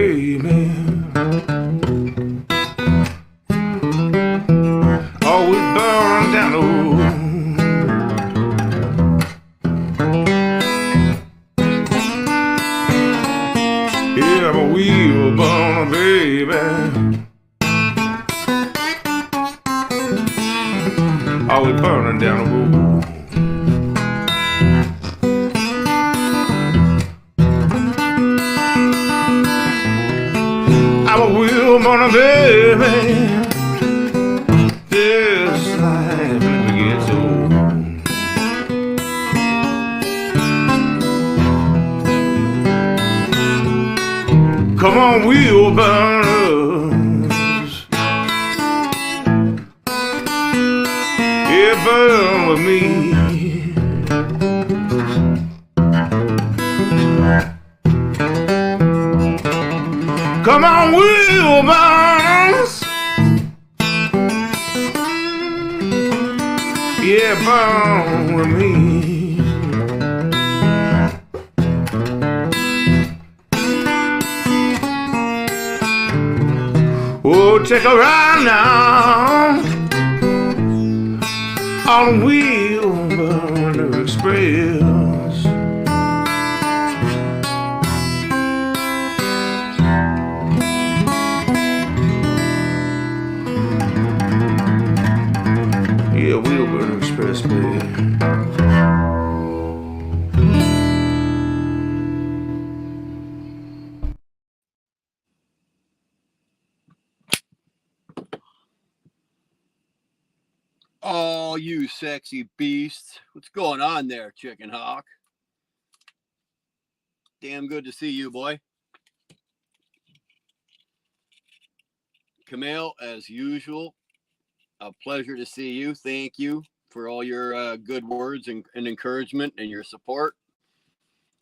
baby. Always burn down the road. Yeah, I'm a wheel burner, baby. Always burning down the road. I'm a wheel burner, baby. This life never gets old. Come on, wheel burners, yeah, burn with me. Come on, wheel burners, yeah, burn with me. Oh, take a ride now on Wheel Burner Express. Yeah, Wheel Burner Express, baby. Oh, you sexy beast. What's going on there, Chicken Hawk? Damn good to see you, boy. Camille, as usual, a pleasure to see you. Thank you for all your good words and encouragement and your support.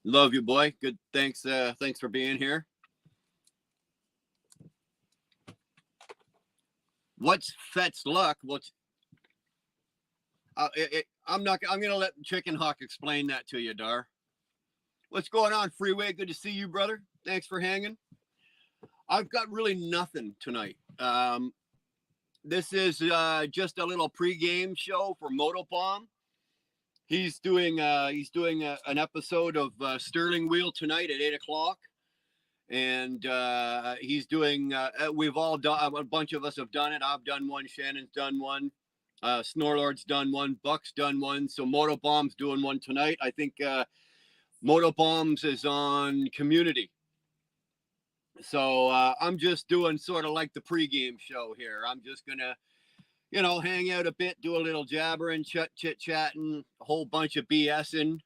Love you, boy. Good. Thanks for being here. What's Fet's luck? I'm gonna let Chicken Hawk explain that to you, Dar. What's going on, Freeway? Good to see you, brother. Thanks for hanging. I've got really nothing tonight. This is just a little pregame show for MotoBaum. He's doing an episode of Sterling Wheel tonight at 8:00, and he's doing. We've all done. A bunch of us have done it. I've done one. Shannon's done one. Snorlord's done one. Buck's done one. So MotoBaum's doing one tonight. I think MotoBaum's is on Community. So I'm just doing sort of like the pregame show here. I'm just gonna, hang out a bit, do a little jabbering, chit-chatting, a whole bunch of BSing,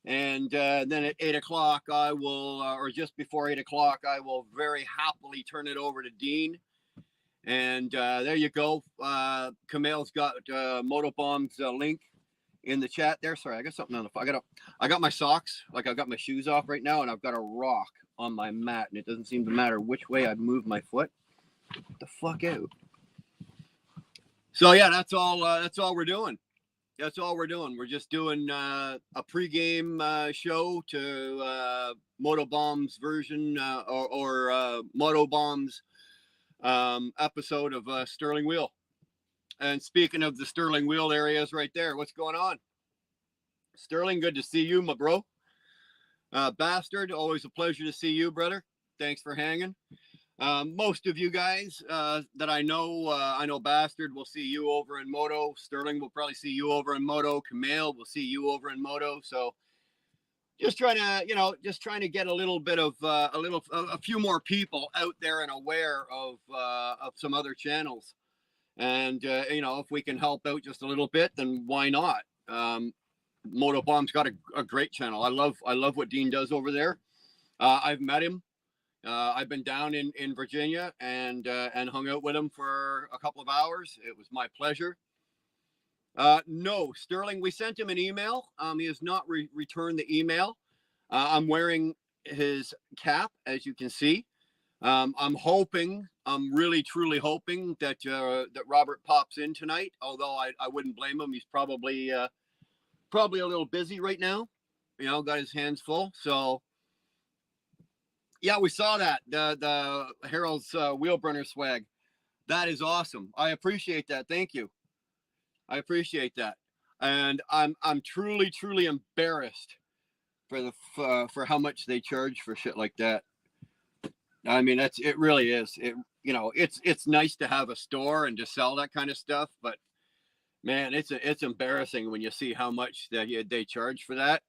and then at 8:00 I will, or just before 8:00, I will very happily turn it over to Dean. And there you go. Camille's got MotoBaum's link in the chat there. Sorry, I got something on the. I got my socks, like I've got my shoes off right now, and I've got a rock on my mat, and it doesn't seem to matter which way I move my foot. Get the fuck out. So yeah, that's all we're doing. That's all we're doing. We're just doing a pregame show to MotoBaum's version or MotoBaum's episode of Sterling Wheel. And speaking of the Sterling Wheel areas right there, what's going on? Sterling, good to see you, my bro. Bastard, always a pleasure to see you, brother. Thanks for hanging. Most of you guys that I know Bastard will see you over in Moto. Sterling will probably see you over in Moto. Camille will see you over in Moto. So just trying to get a little bit of a few more people out there and aware of some other channels. And if we can help out just a little bit, then why not? MotoBaum's got a great channel. I love what Dean does over there. I've met him. I've been down in Virginia and hung out with him for a couple of hours. It was my pleasure. No, Sterling, we sent him an email. He has not returned the email. I'm wearing his cap, as you can see. I'm really truly hoping that Robert pops in tonight, although I wouldn't blame him. He's probably a little busy right now, got his hands full. So Yeah, we saw that. The Harold's wheel burner swag. That is awesome. I appreciate that. Thank you. I appreciate that. And I'm truly, truly embarrassed for the for how much they charge for shit like that. I mean, it really is. It's nice to have a store and to sell that kind of stuff, but man, it's embarrassing when you see how much they charge for that.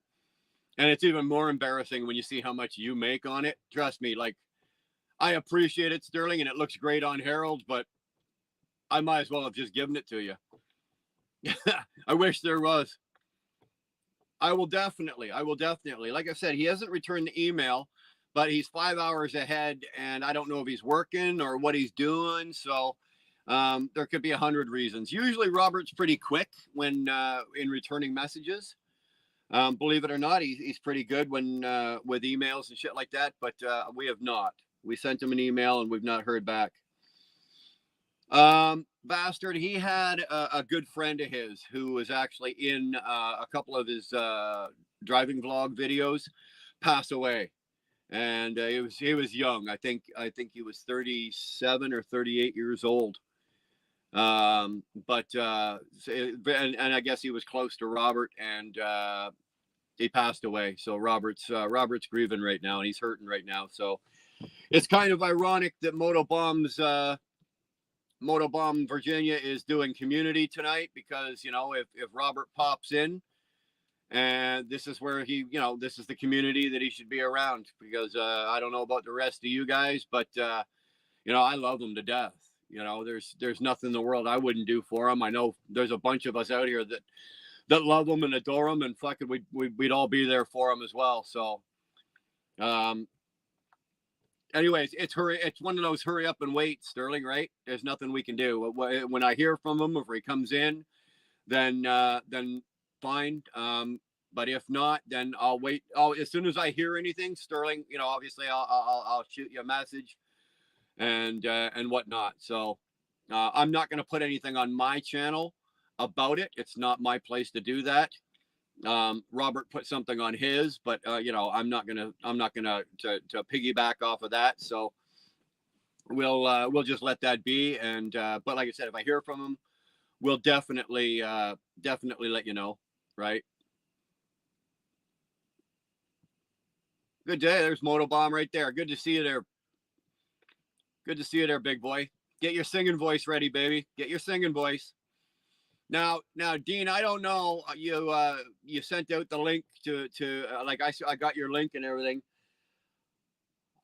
And it's even more embarrassing when you see how much you make on it. Trust me, like, I appreciate it, Sterling, and it looks great on Harold, but I might as well have just given it to you. I wish there was. I will definitely. Like I said, he hasn't returned the email, but he's 5 hours ahead, and I don't know if he's working or what he's doing. So there could be 100 reasons. Usually Robert's pretty quick when in returning messages. Believe it or not, he's pretty good when with emails and shit like that, but we have not. We sent him an email and we've not heard back. Bastard, he had a good friend of his who was actually in a couple of his driving vlog videos pass away. And he was young. I think he was 37 or 38 years old. And I guess he was close to Robert, and he passed away. So Robert's grieving right now, and he's hurting right now. So it's kind of ironic that MotoBaum Virginia is doing community tonight, because if Robert pops in, and this is where this is the community that he should be around, because I don't know about the rest of you guys, but I love him to death. There's nothing in the world I wouldn't do for him. I know there's a bunch of us out here that love him and adore him, and fucking we'd all be there for him as well. So anyways, it's one of those hurry up and wait, Sterling, right? There's nothing we can do. When I hear from him, if he comes in, then fine. But if not, then I'll wait. As soon as I hear anything, Sterling, obviously I'll shoot you a message and whatnot. So I'm not going to put anything on my channel about it. It's not my place to do that. Robert put something on his, but I'm not gonna to piggyback off of that. So we'll just let that be. And but like I said, if I hear from him, we'll definitely let you know. Right. Good day. There's MotoBaum right there. Good to see you there. Good to see you there, big boy. Get your singing voice ready, baby. Get your singing voice. Now, Dean, I don't know. You sent out the link to like I got your link and everything.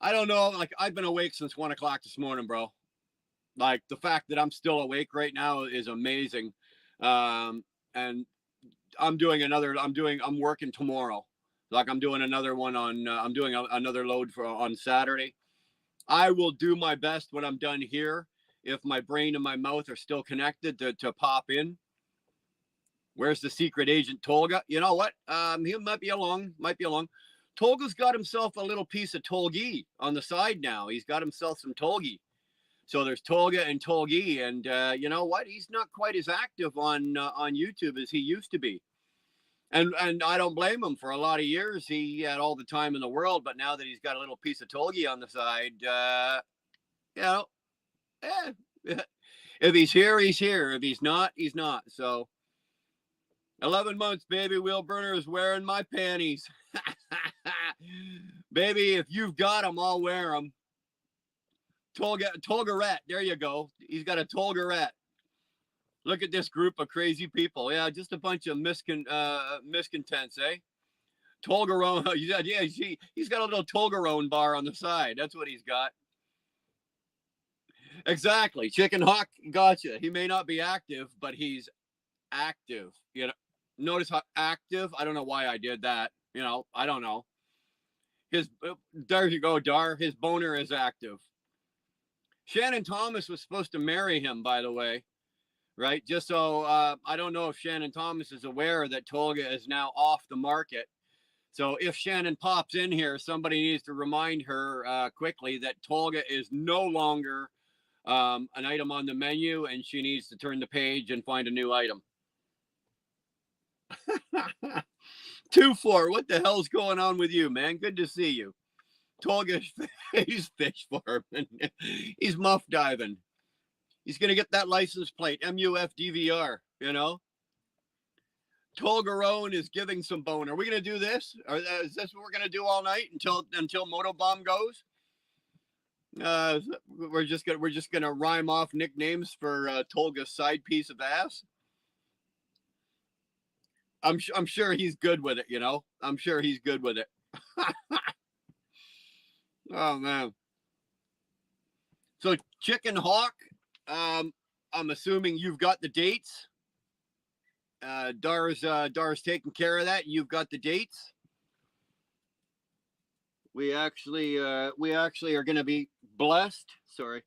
I don't know. Like, I've been awake since 1 o'clock this morning, bro. Like, the fact that I'm still awake right now is amazing. And I'm working tomorrow. Like, I'm doing another one I'm doing another load on Saturday. I will do my best when I'm done here, if my brain and my mouth are still connected, to pop in. Where's the secret agent, Tolga? You know what? He might be along. Tolga's got himself a little piece of Tolgi on the side now. He's got himself some Tolgi. So there's Tolga and Tolgi, and you know what? He's not quite as active on YouTube as he used to be. And I don't blame him. For a lot of years, he had all the time in the world, but now that he's got a little piece of Tolgi on the side, if he's here, he's here. If he's not, he's not. So 11 months, baby. Wheel burner is wearing my panties. Baby, if you've got them, I'll wear them. Tolgarette. There you go. He's got a Tolgarette. Look at this group of crazy people. Yeah, just a bunch of miscontents, eh? Tolgarone. Yeah, he's got a little Tolgarone bar on the side. That's what he's got. Exactly. Chicken Hawk, gotcha. He may not be active, but he's active. Notice how active. I don't know why I did that. I don't know. There you go, Dar. His boner is active. Shannon Thomas was supposed to marry him, by the way. Right? Just so I don't know if Shannon Thomas is aware that Tolga is now off the market. So if Shannon pops in here, somebody needs to remind her quickly that Tolga is no longer an item on the menu, and she needs to turn the page and find a new item. 2-4. What the hell's going on with you, man? Good to see you. Tolga's he's fish farming. He's muff diving. He's gonna get that license plate, MUFDVR. You know, Tolgarone is giving some bone. Are we gonna do this? Or is this what we're gonna do all night until MotoBaum goes? We're just gonna rhyme off nicknames for Tolga's side piece of ass. I'm sure he's good with it. You know, I'm sure he's good with it. Oh man. So Chicken Hawk, I'm assuming you've got the dates. Dar's taking care of that. You've got the dates. We actually are going to be blessed. Sorry,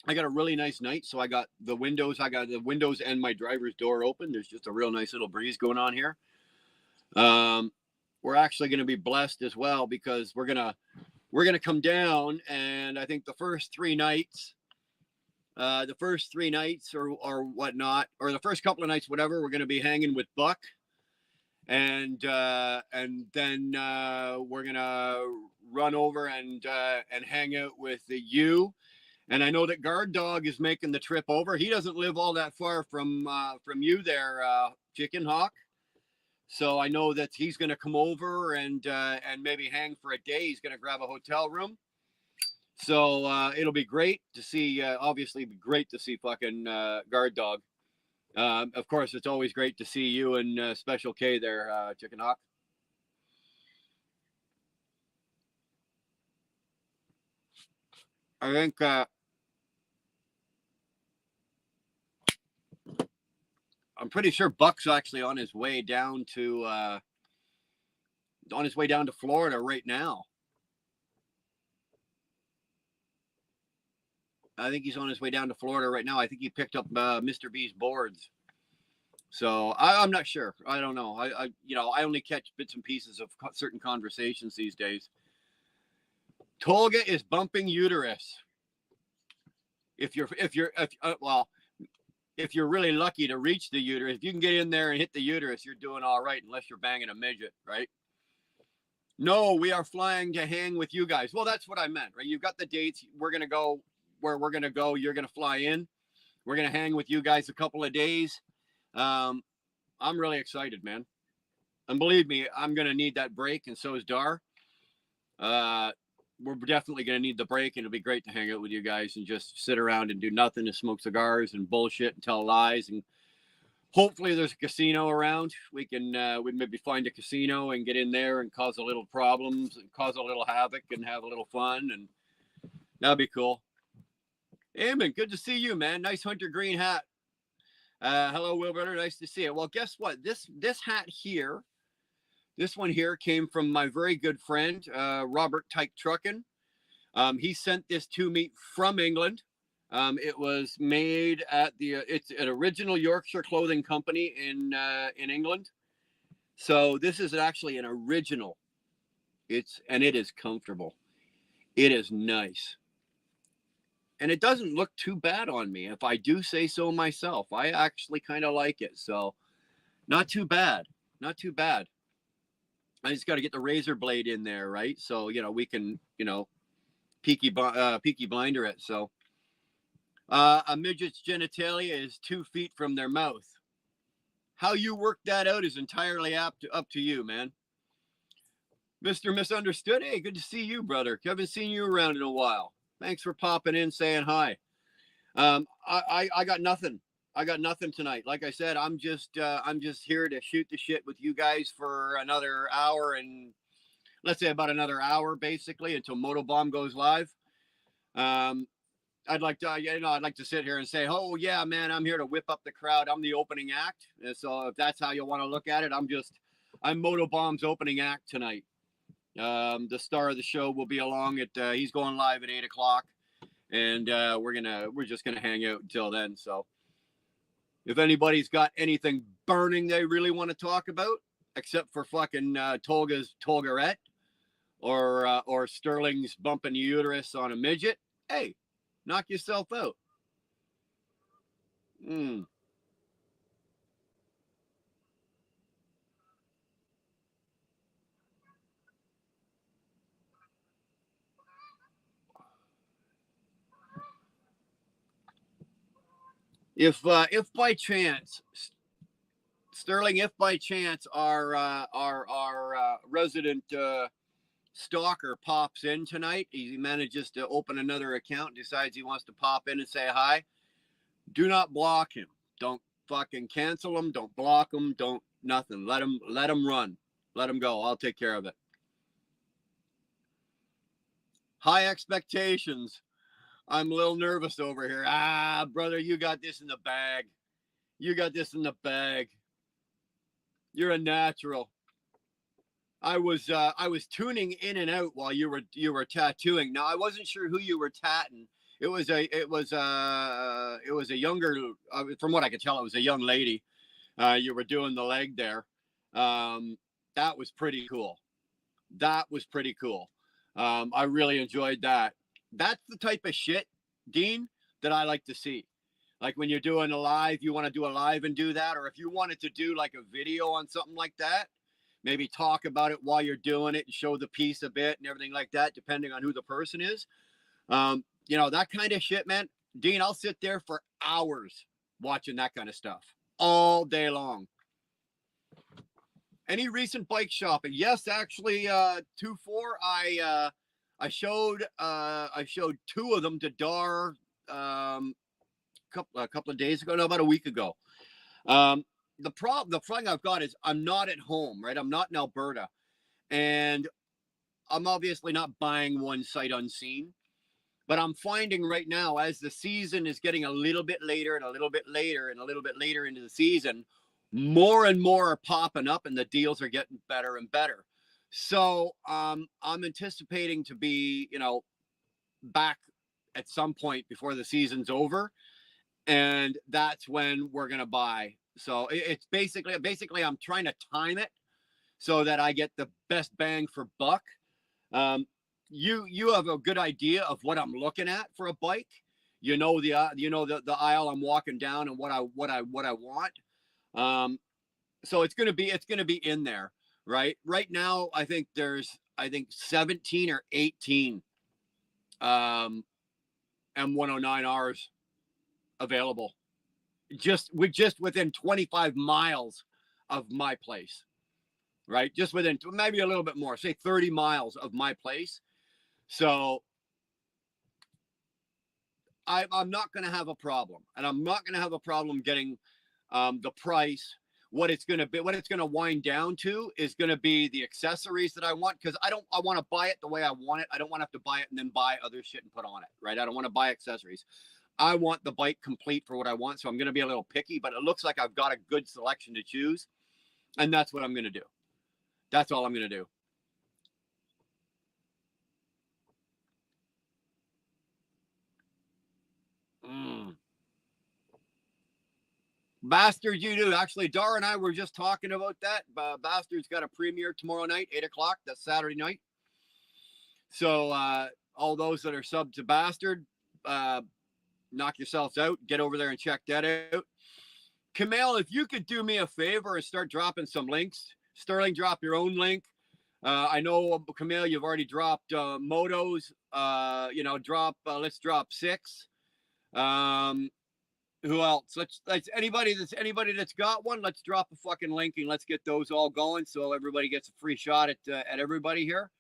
I got a really nice night, so I got the windows and my driver's door open. There's just a real nice little breeze going on here. We're actually going to be blessed as well because we're gonna come down, and I think the first three nights or whatnot, or the first couple of nights, whatever, we're going to be hanging with Buck, and then we're gonna run over and hang out with you. And I know that Guard Dog is making the trip over. He doesn't live all that far from you there, Chicken Hawk. So I know that he's going to come over and maybe hang for a day. He's going to grab a hotel room. So it'll be great to see. Obviously, be great to see fucking Guard Dog. Of course, it's always great to see you and Special K there, Chicken Hawk. I think I'm pretty sure Buck's actually on his way down to Florida right now. I think he's on his way down to Florida right now. I think he picked up Mr. B's boards. So I'm not sure. I don't know. I only catch bits and pieces of certain conversations these days. Tolga is bumping uterus. If you're really lucky to reach the uterus, if you can get in there and hit the uterus, you're doing all right, unless you're banging a midget, right? No, we are flying to hang with you guys. Well, that's what I meant, right? You've got the dates. We're going to go where we're going to go. You're going to fly in. We're going to hang with you guys a couple of days. I'm really excited, man. And believe me, I'm going to need that break, and so is Dar. We're definitely going to need the break, and it'll be great to hang out with you guys and just sit around and do nothing and smoke cigars and bullshit and tell lies. And hopefully there's a casino around. We can we'd maybe find a casino and get in there and cause a little problems and cause a little havoc and have a little fun, and that'd be cool. Eamon, good to see you, man. Nice hunter green hat. Hello, Wilbur. Nice to see you. Well, guess what? This hat here, this one here came from my very good friend, Robert Tyke Truckin. He sent this to me from England. It was made at it's an original Yorkshire clothing company in England. So this is actually an original. It is comfortable. It is nice. And it doesn't look too bad on me, if I do say so myself. I actually kind of like it. So not too bad. Not too bad. I just got to get the razor blade in there, right? So, we can, peaky blinder it. So a midget's genitalia is 2 feet from their mouth. How you work that out is entirely up to you, man. Mr. Misunderstood. Hey, good to see you, brother. Haven't seen you around in a while. Thanks for popping in, saying hi. I got nothing. I got nothing tonight. Like I said, I'm just here to shoot the shit with you guys for another hour, and let's say about another hour, basically, until MotoBaum goes live. I'd like to sit here and say, oh yeah, man, I'm here to whip up the crowd. I'm the opening act. And so if that's how you want to look at it, I'm MotoBaum's opening act tonight. The star of the show will be along at he's going live at 8:00, and we're just gonna hang out until then. So if anybody's got anything burning they really want to talk about, except for fucking Tolga's Tolgarette or Sterling's bumping uterus on a midget, hey, knock yourself out. If by chance, Sterling, if by chance our resident stalker pops in tonight, he manages to open another account, decides he wants to pop in and say hi, do not block him. Don't fucking cancel him. Don't block him. Don't nothing. Let him run. Let him go. I'll take care of it. High expectations. I'm a little nervous over here. Brother, you got this in the bag. You got this in the bag. You're a natural. I was tuning in and out while you were tattooing. Now I wasn't sure who you were tatting. It was a younger, from what I could tell, it was a young lady. You were doing the leg there. That was pretty cool. That was pretty cool. I really enjoyed that. That's the type of shit, Dean, that I like to see. Like when you're doing a live, you want to do a live and do that, or if you wanted to do like a video on something like that, maybe talk about it while you're doing it and show the piece a bit and everything like that, depending on who the person is. You know, that kind of shit, man. Dean, I'll sit there for hours watching that kind of stuff all day long. Any recent bike shopping? Yes, actually, 2-4. I showed 2 of them to Dar a couple of days ago, no, about a week ago. The problem I've got is I'm not at home, right? I'm not in Alberta, and I'm obviously not buying one sight unseen. But I'm finding right now, as the season is getting a little bit later and a little bit later and a little bit later into the season, more and more are popping up and the deals are getting better and better. So I'm anticipating to be, you know, back at some point before the season's over. And that's when we're going to buy. So it's basically I'm trying to time it so that I get the best bang for buck. You have a good idea of what I'm looking at for a bike. You know the aisle I'm walking down and what I want. So it's gonna be in there, right? Right now, I think there's 17 or 18 M109Rs available, just within 25 miles of my place, right? Just within maybe a little bit more, say 30 miles of my place. So I'm not going to have a problem, and I'm not going to have a problem getting the price. What it's going to wind down to is going to be the accessories that I want, because I want to buy it the way I want it. I don't want to have to buy it and then buy other shit and put on it, right? I don't want to buy accessories. I want the bike complete for what I want, so I'm going to be a little picky, but it looks like I've got a good selection to choose, and that's what I'm going to do. That's all I'm going to do. Bastard, you do. Actually, Dar and I were just talking about that. Bastard's got a premiere tomorrow night, 8 o'clock. That's Saturday night. So all those that are subbed to Bastard, knock yourselves out. Get over there and check that out. Kamel, if you could do me a favor and start dropping some links. Sterling, drop your own link. I know, Kamel, you've already dropped motos. Let's drop 6. Who else? Let's anybody that's got one. Let's drop a fucking link and let's get those all going, so everybody gets a free shot at everybody here.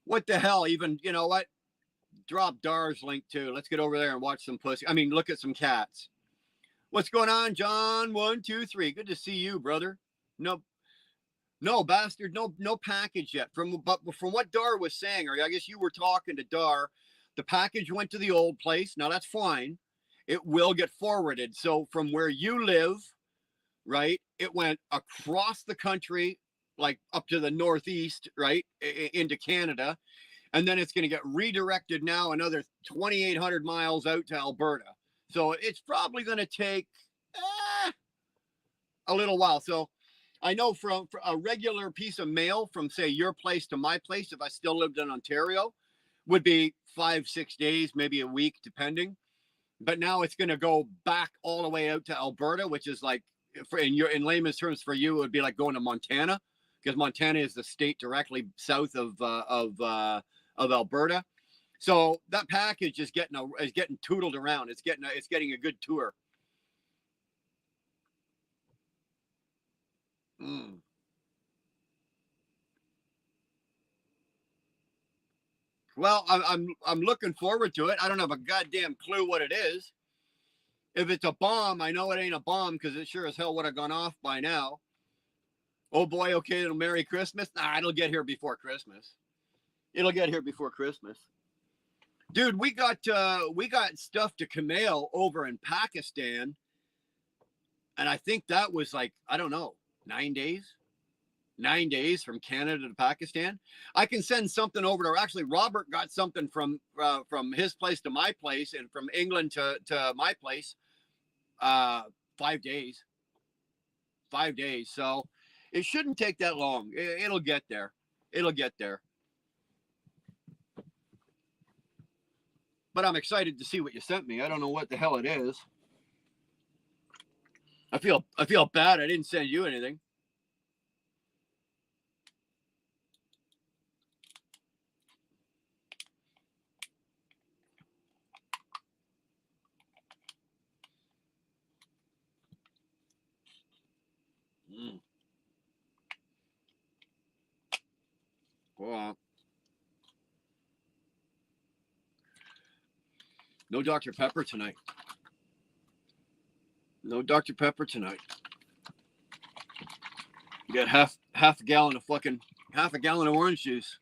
What the hell? Even, you know what? Drop Dar's link too. Let's get over there and watch some pussy. I mean, look at some cats. What's going on, John? 1, 2, 3. Good to see you, brother. No, Bastard. No package yet. From what Dar was saying, or I guess you were talking to Dar. The package went to the old place. Now that's fine. It will get forwarded. So from where you live, right, it went across the country, like up to the northeast, right, into Canada. And then it's going to get redirected now another 2,800 miles out to Alberta. So it's probably going to take a little while. So I know for a regular piece of mail from, say, your place to my place, if I still lived in Ontario, would be 5-6 days, maybe a week, depending. But now it's going to go back all the way out to Alberta, which is like, in layman's terms for you, it would be like going to Montana, because Montana is the state directly south of Alberta. So that package is getting tootled around. It's getting a good tour. Mm. Well, I'm looking forward to it. I don't have a goddamn clue what it is. If it's a bomb, I know it ain't a bomb because it sure as hell would have gone off by now. Oh boy, okay, it'll Merry Christmas. Nah, it'll get here before Christmas. It'll get here before Christmas. Dude, we got stuff to Kamal over in Pakistan, and I think that was like, I don't know, 9 days. 9 days from Canada to Pakistan. I can send something over to. Actually, Robert got something from his place to my place, and from England to my place. 5 days. 5 days. So it shouldn't take that long. It'll get there. It'll get there. But I'm excited to see what you sent me. I don't know what the hell it is. I feel bad. I didn't send you anything. Mm. Well, no Dr. Pepper tonight. No Dr. Pepper tonight. You got half a gallon of orange juice.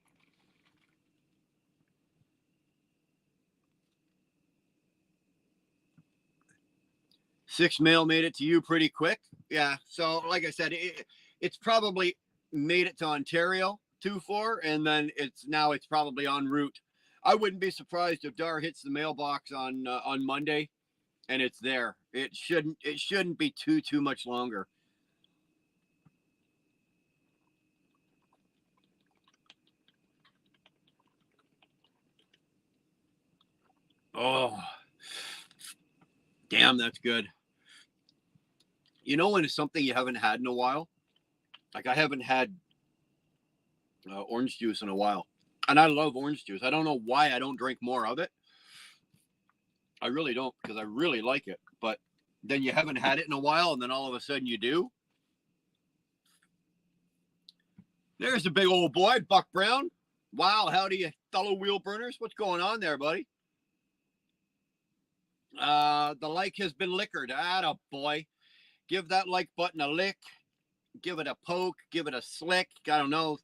6 mail made it to you pretty quick. Yeah. So like I said, it's probably made it to Ontario 2-4, and then it's probably en route. I wouldn't be surprised if Dar hits the mailbox on Monday, and it's there. It shouldn't be too much longer. Oh, damn, that's good. You know when it's something you haven't had in a while? Like I haven't had orange juice in a while. And I love orange juice. I don't know why I don't drink more of it. I really don't, because I really like it. But then you haven't had it in a while, and then all of a sudden you do. There's a big old boy, Buck Brown. Wow, howdy, you fellow wheel burners. What's going on there, buddy? The like has been liquored. Atta boy. Give that like button a lick. Give it a poke. Give it a slick. I don't know.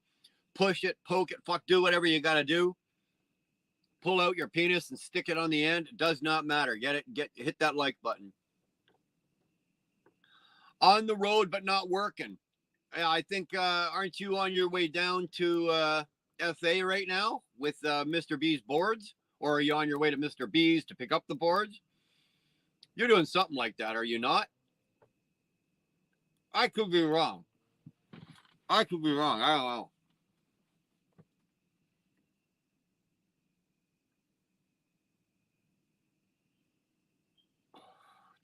Push it, poke it, do whatever you got to do. Pull out your penis and stick it on the end. It does not matter. Hit that like button. On the road, but not working. I think, aren't you on your way down to FA right now with Mr. B's boards? Or are you on your way to Mr. B's to pick up the boards? You're doing something like that, are you not? I could be wrong. I don't know.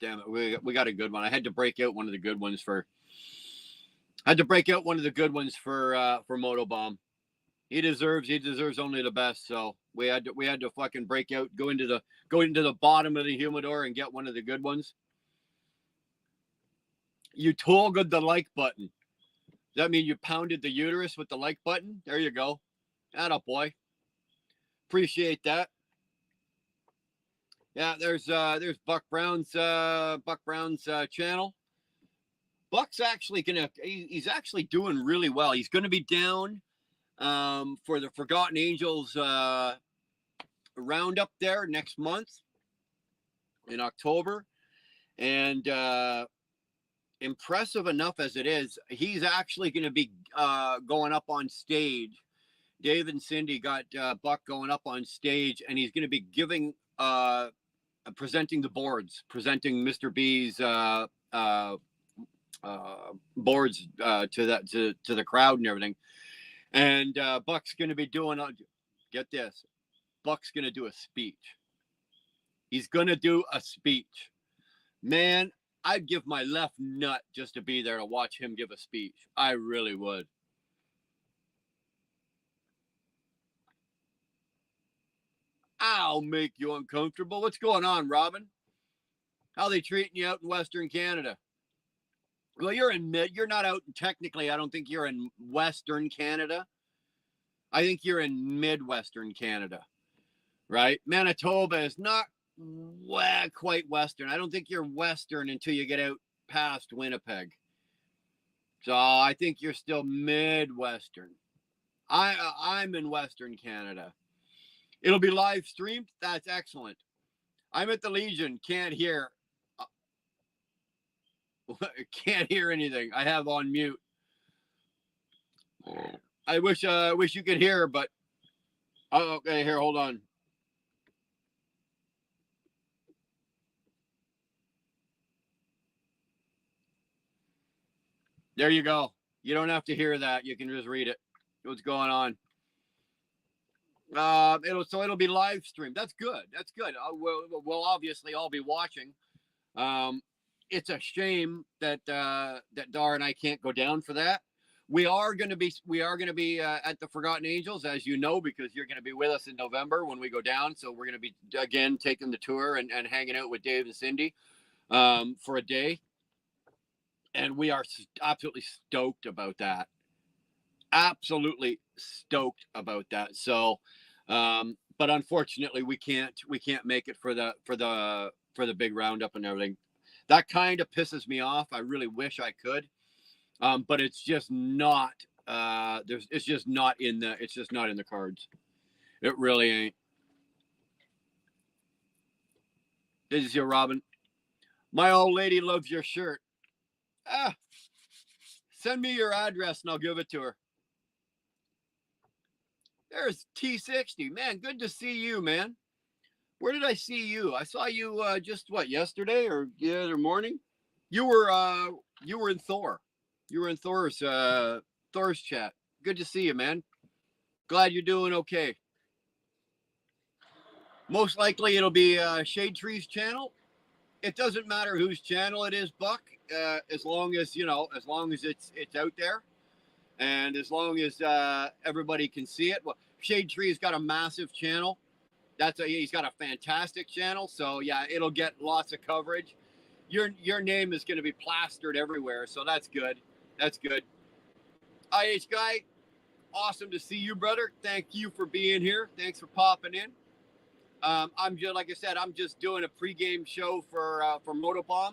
Damn it, we got a good one. I had to break out one of the good ones for MotoBaum. He deserves only the best. So we had to fucking break out, go into the bottom of the humidor and get one of the good ones. You toggled the like button. Does that mean you pounded the uterus with the like button? There you go. Atta boy. Appreciate that. Yeah, there's Buck Brown's channel. Buck's actually he's actually doing really well. He's gonna be down for the Forgotten Angels roundup there next month in October. And impressive enough as it is, he's actually going to be going up on stage. Dave and Cindy got Buck going up on stage, and he's going to be presenting the boards, presenting Mr. B's boards to the crowd and everything. And Buck's going to be doing, get this, Buck's going to do a speech. He's going to do a speech. Man, I'd give my left nut just to be there to watch him give a speech. I really would. I'll make you uncomfortable. What's going on, Robin? How are they treating you out in Western Canada? Well, you're not out technically. I don't think you're in Western Canada. I think you're in Midwestern Canada, right? Manitoba is not quite Western. I don't think you're Western until you get out past Winnipeg. So I think you're still Midwestern. I'm in Western Canada. It'll be live streamed. That's excellent. I'm at the Legion. Can't hear. Can't hear anything. I have on mute. I wish you could hear, but okay, here, hold on. There you go. You don't have to hear that. You can just read it. What's going on? It'll be live streamed. That's good. That's good. We'll obviously all be watching. It's a shame that that Dar and I can't go down for that. We are going to be at the Forgotten Angels, as you know, because you're going to be with us in November when we go down. So we're going to be again taking the tour and hanging out with Dave and Cindy for a day, and we are absolutely stoked about that. Absolutely stoked about that. So, but unfortunately, we can't make it for the big roundup and everything. That kind of pisses me off. I really wish I could. But it's just not it's just not in the cards. It really ain't. This is your Robin. My old lady loves your shirt. Send me your address and I'll give it to her. There's T60. Man, good to see you, man. Where did I see you? I saw you just yesterday or the other morning? You were in Thor. You were in Thor's chat. Good to see you, man. Glad you're doing okay. Most likely it'll be Shade Tree's channel. It doesn't matter whose channel it is, Buck. As long as it's out there, and as long as everybody can see it. Well, Shade Tree's got a massive channel. He's got a fantastic channel. So yeah, it'll get lots of coverage. Your name is going to be plastered everywhere, so that's good. That's good. IH Guy, awesome to see you, brother. Thank you for being here. Thanks for popping in. I'm just, like I said, I'm just doing a pregame show for MotoBaum.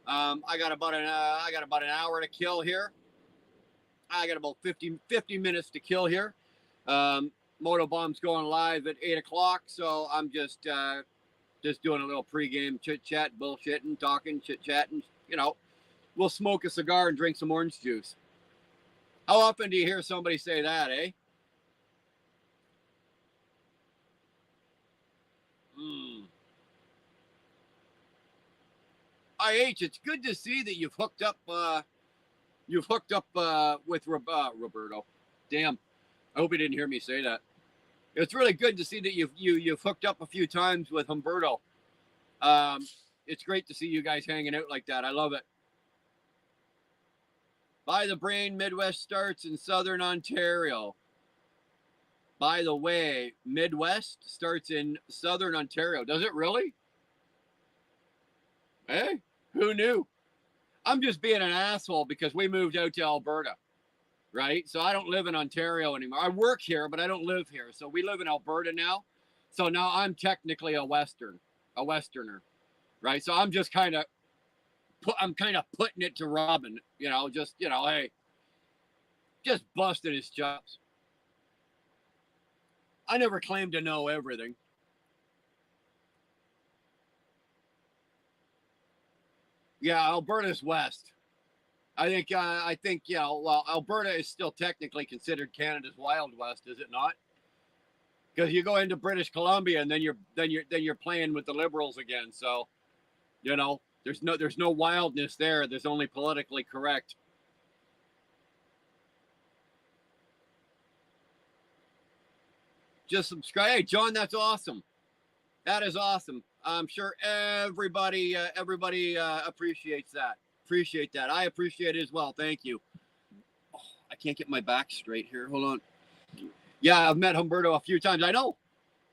I got about an hour to kill here. I got about 50 minutes to kill here. MotoBaum's going live at 8:00, so I'm just doing a little pregame chit chat, bullshitting, talking, chit chatting. We'll smoke a cigar and drink some orange juice. How often do you hear somebody say that, eh? IH, it's good to see that you've hooked up with Roberto. Damn, I hope he didn't hear me say that. It's really good to see that you've hooked up a few times with Humberto. It's great to see you guys hanging out like that. I love it. By the brain, Midwest starts in Southern Ontario. By the way, Midwest starts in Southern Ontario. Does it really? Hey, who knew? I'm just being an asshole because we moved out to Alberta, right? So I don't live in Ontario anymore. I work here, but I don't live here. So we live in Alberta now. So now I'm technically a Westerner, right? So I'm just kind of putting it to Robin, hey, just busting his chops. I never claimed to know everything. Yeah, Alberta's west. I think Alberta is still technically considered Canada's Wild West, is it not? Because you go into British Columbia and then you're playing with the Liberals again. So, there's no wildness there. There's only politically correct. Just subscribe. Hey, John, that's awesome. That is awesome. I'm sure everybody appreciates that. Appreciate that. I appreciate it as well. Thank you. Oh, I can't get my back straight here. Hold on. Yeah, I've met Humberto a few times. I know.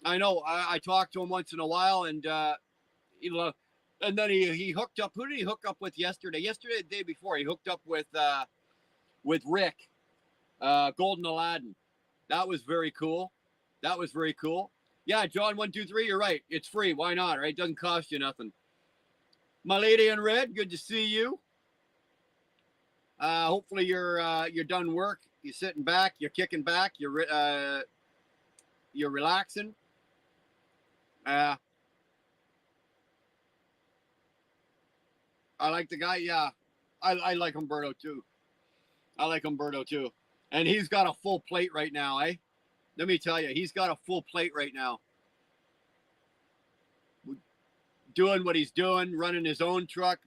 I know. I talk to him once in a while, and and then he hooked up. Who did he hook up with yesterday? Yesterday, the day before, he hooked up with Rick, Golden Aladdin. That was very cool. That was very cool. Yeah, John 123. You're right. It's free. Why not? Right? It doesn't cost you nothing. My lady in red. Good to see you. Hopefully you're done work. You're sitting back. You're kicking back. You're relaxing. I like the guy. Yeah, I like Humberto too. I like Humberto too. And he's got a full plate right now, eh? Let me tell you, he's got a full plate right now. Doing what he's doing, running his own truck,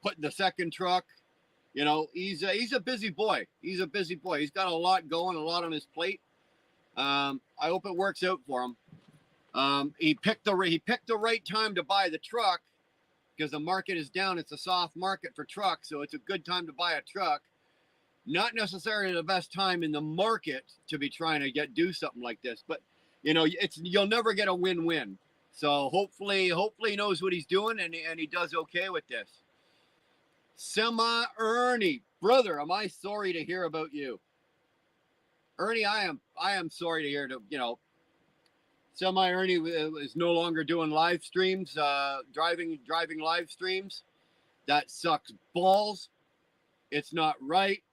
putting the second truck. You know, he's a busy boy. He's a busy boy. He's got a lot going, a lot on his plate. I hope it works out for him. He picked the right time to buy the truck because the market is down. It's a soft market for trucks, so it's a good time to buy a truck. Not necessarily the best time in the market to be trying to do something like this, but you know, you'll never get a win-win. So hopefully he knows what he's doing and he does okay with this. Semi Ernie, brother, am I sorry to hear about you? Ernie, I am sorry to hear Semi Ernie is no longer doing live streams, driving live streams. That sucks balls. It's not right.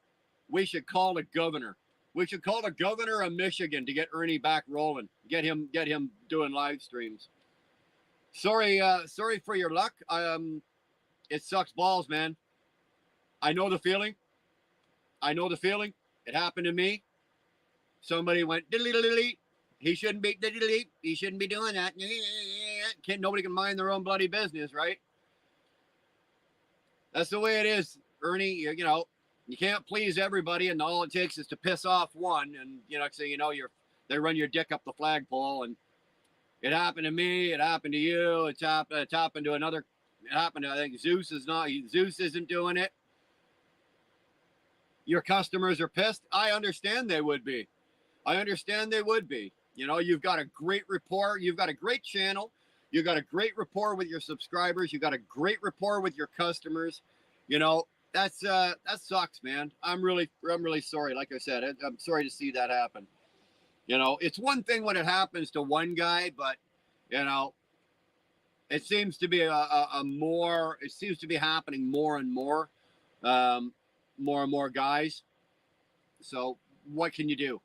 We should call the governor. We should call the governor of Michigan to get Ernie back rolling. Get him doing live streams. Sorry for your luck. It sucks balls, man. I know the feeling. It happened to me. Somebody went diddly. He shouldn't be diddly. He shouldn't be doing that. Nobody can mind their own bloody business, right? That's the way it is, Ernie. You know, you can't please everybody, and all it takes is to piss off one, and so they run your dick up the flagpole. And it happened to me. It happened to you. It's happened to another. It happened to, I think Zeus isn't doing it. Your customers are pissed. I understand they would be. You know, you've got a great rapport. You've got a great channel. You've got a great rapport with your subscribers. You've got a great rapport with your customers. You know, that sucks, man. I'm really sorry. Like I said, I'm sorry to see that happen. You know, it's one thing when it happens to one guy, but you know, it seems to be it seems to be happening more and more guys. So what can you do?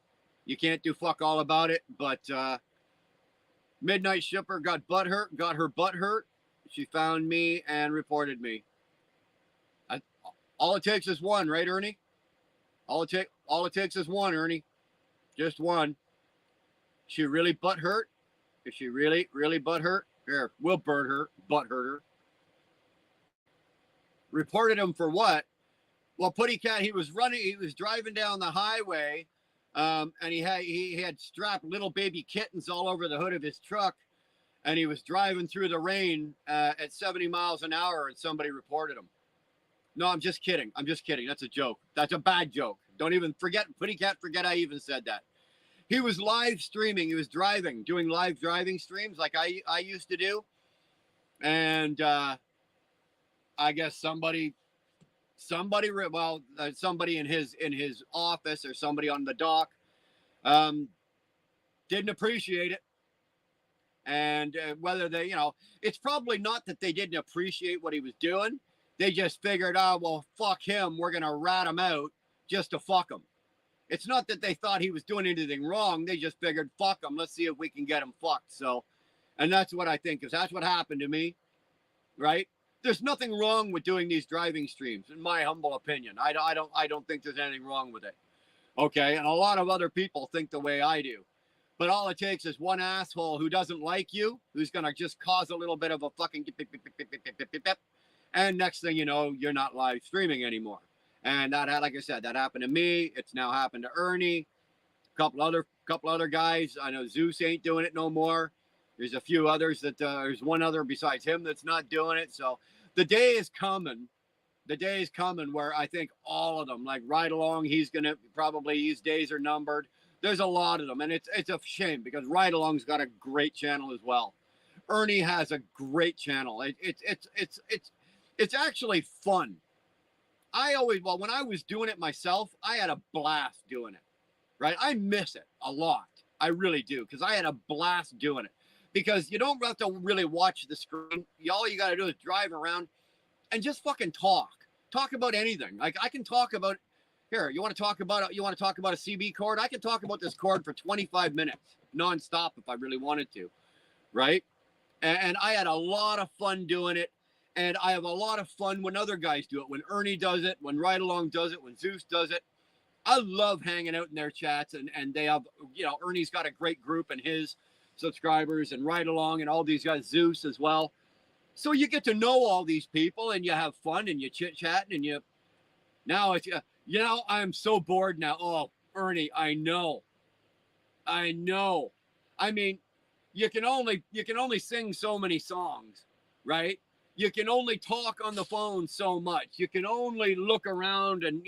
You can't do fuck all about it. But Midnight Shipper got her butt hurt. She found me and reported me. All it takes is one, right, Ernie? All it takes is one, Ernie. Just one. She really butt hurt? Is she really butt hurt? Here, we'll butt hurt her. Reported him for what? Well, Putty Cat, he was driving down the highway, and he had strapped little baby kittens all over the hood of his truck, and he was driving through the rain at 70 miles an hour, and somebody reported him. No, I'm just kidding. That's a joke. That's a bad joke. Don't even forget, Putty Cat, forget I even said that. He was live streaming. He was doing live driving streams like I used to do. And I guess somebody in his office or somebody on the dock didn't appreciate it. And whether they, it's probably not that they didn't appreciate what he was doing. They just figured, well, fuck him. We're going to rat him out just to fuck him. It's not that they thought he was doing anything wrong. They just figured, fuck him. Let's see if we can get him fucked. So, and that's what I think, because that's what happened to me, right? There's nothing wrong with doing these driving streams, in my humble opinion. I don't think there's anything wrong with it. Okay, and a lot of other people think the way I do. But all it takes is one asshole who doesn't like you, who's going to just cause a little bit of a fucking and next thing you know, you're not live streaming anymore. And that, like I said, that happened to me. It's now happened to Ernie. A couple other guys. I know Zeus ain't doing it no more. There's a few others there's one other besides him that's not doing it. So the day is coming. Where I think all of them, like right along, his days are numbered. There's a lot of them, and it's a shame because Ride Along's got a great channel as well. Ernie has a great channel. It's actually fun. When I was doing it myself, I had a blast doing it. Right? I miss it a lot. I really do, because I had a blast doing it. Because you don't have to really watch the screen. All you got to do is drive around and just fucking talk. Talk about anything. Like I can talk about. Here, you want to talk about a CB chord? I can talk about this chord for 25 minutes nonstop if I really wanted to, right? And I had a lot of fun doing it, and I have a lot of fun when other guys do it. When Ernie does it, when Ride Along does it, when Zeus does it, I love hanging out in their chats, and they have, Ernie's got a great group and his subscribers, and Ride Along and all these guys, Zeus as well. So you get to know all these people, and you have fun, and you chit chat, and now it's. I'm so bored now. Oh, Ernie, I know. I mean, you can only sing so many songs, right? You can only talk on the phone so much. You can only look around and,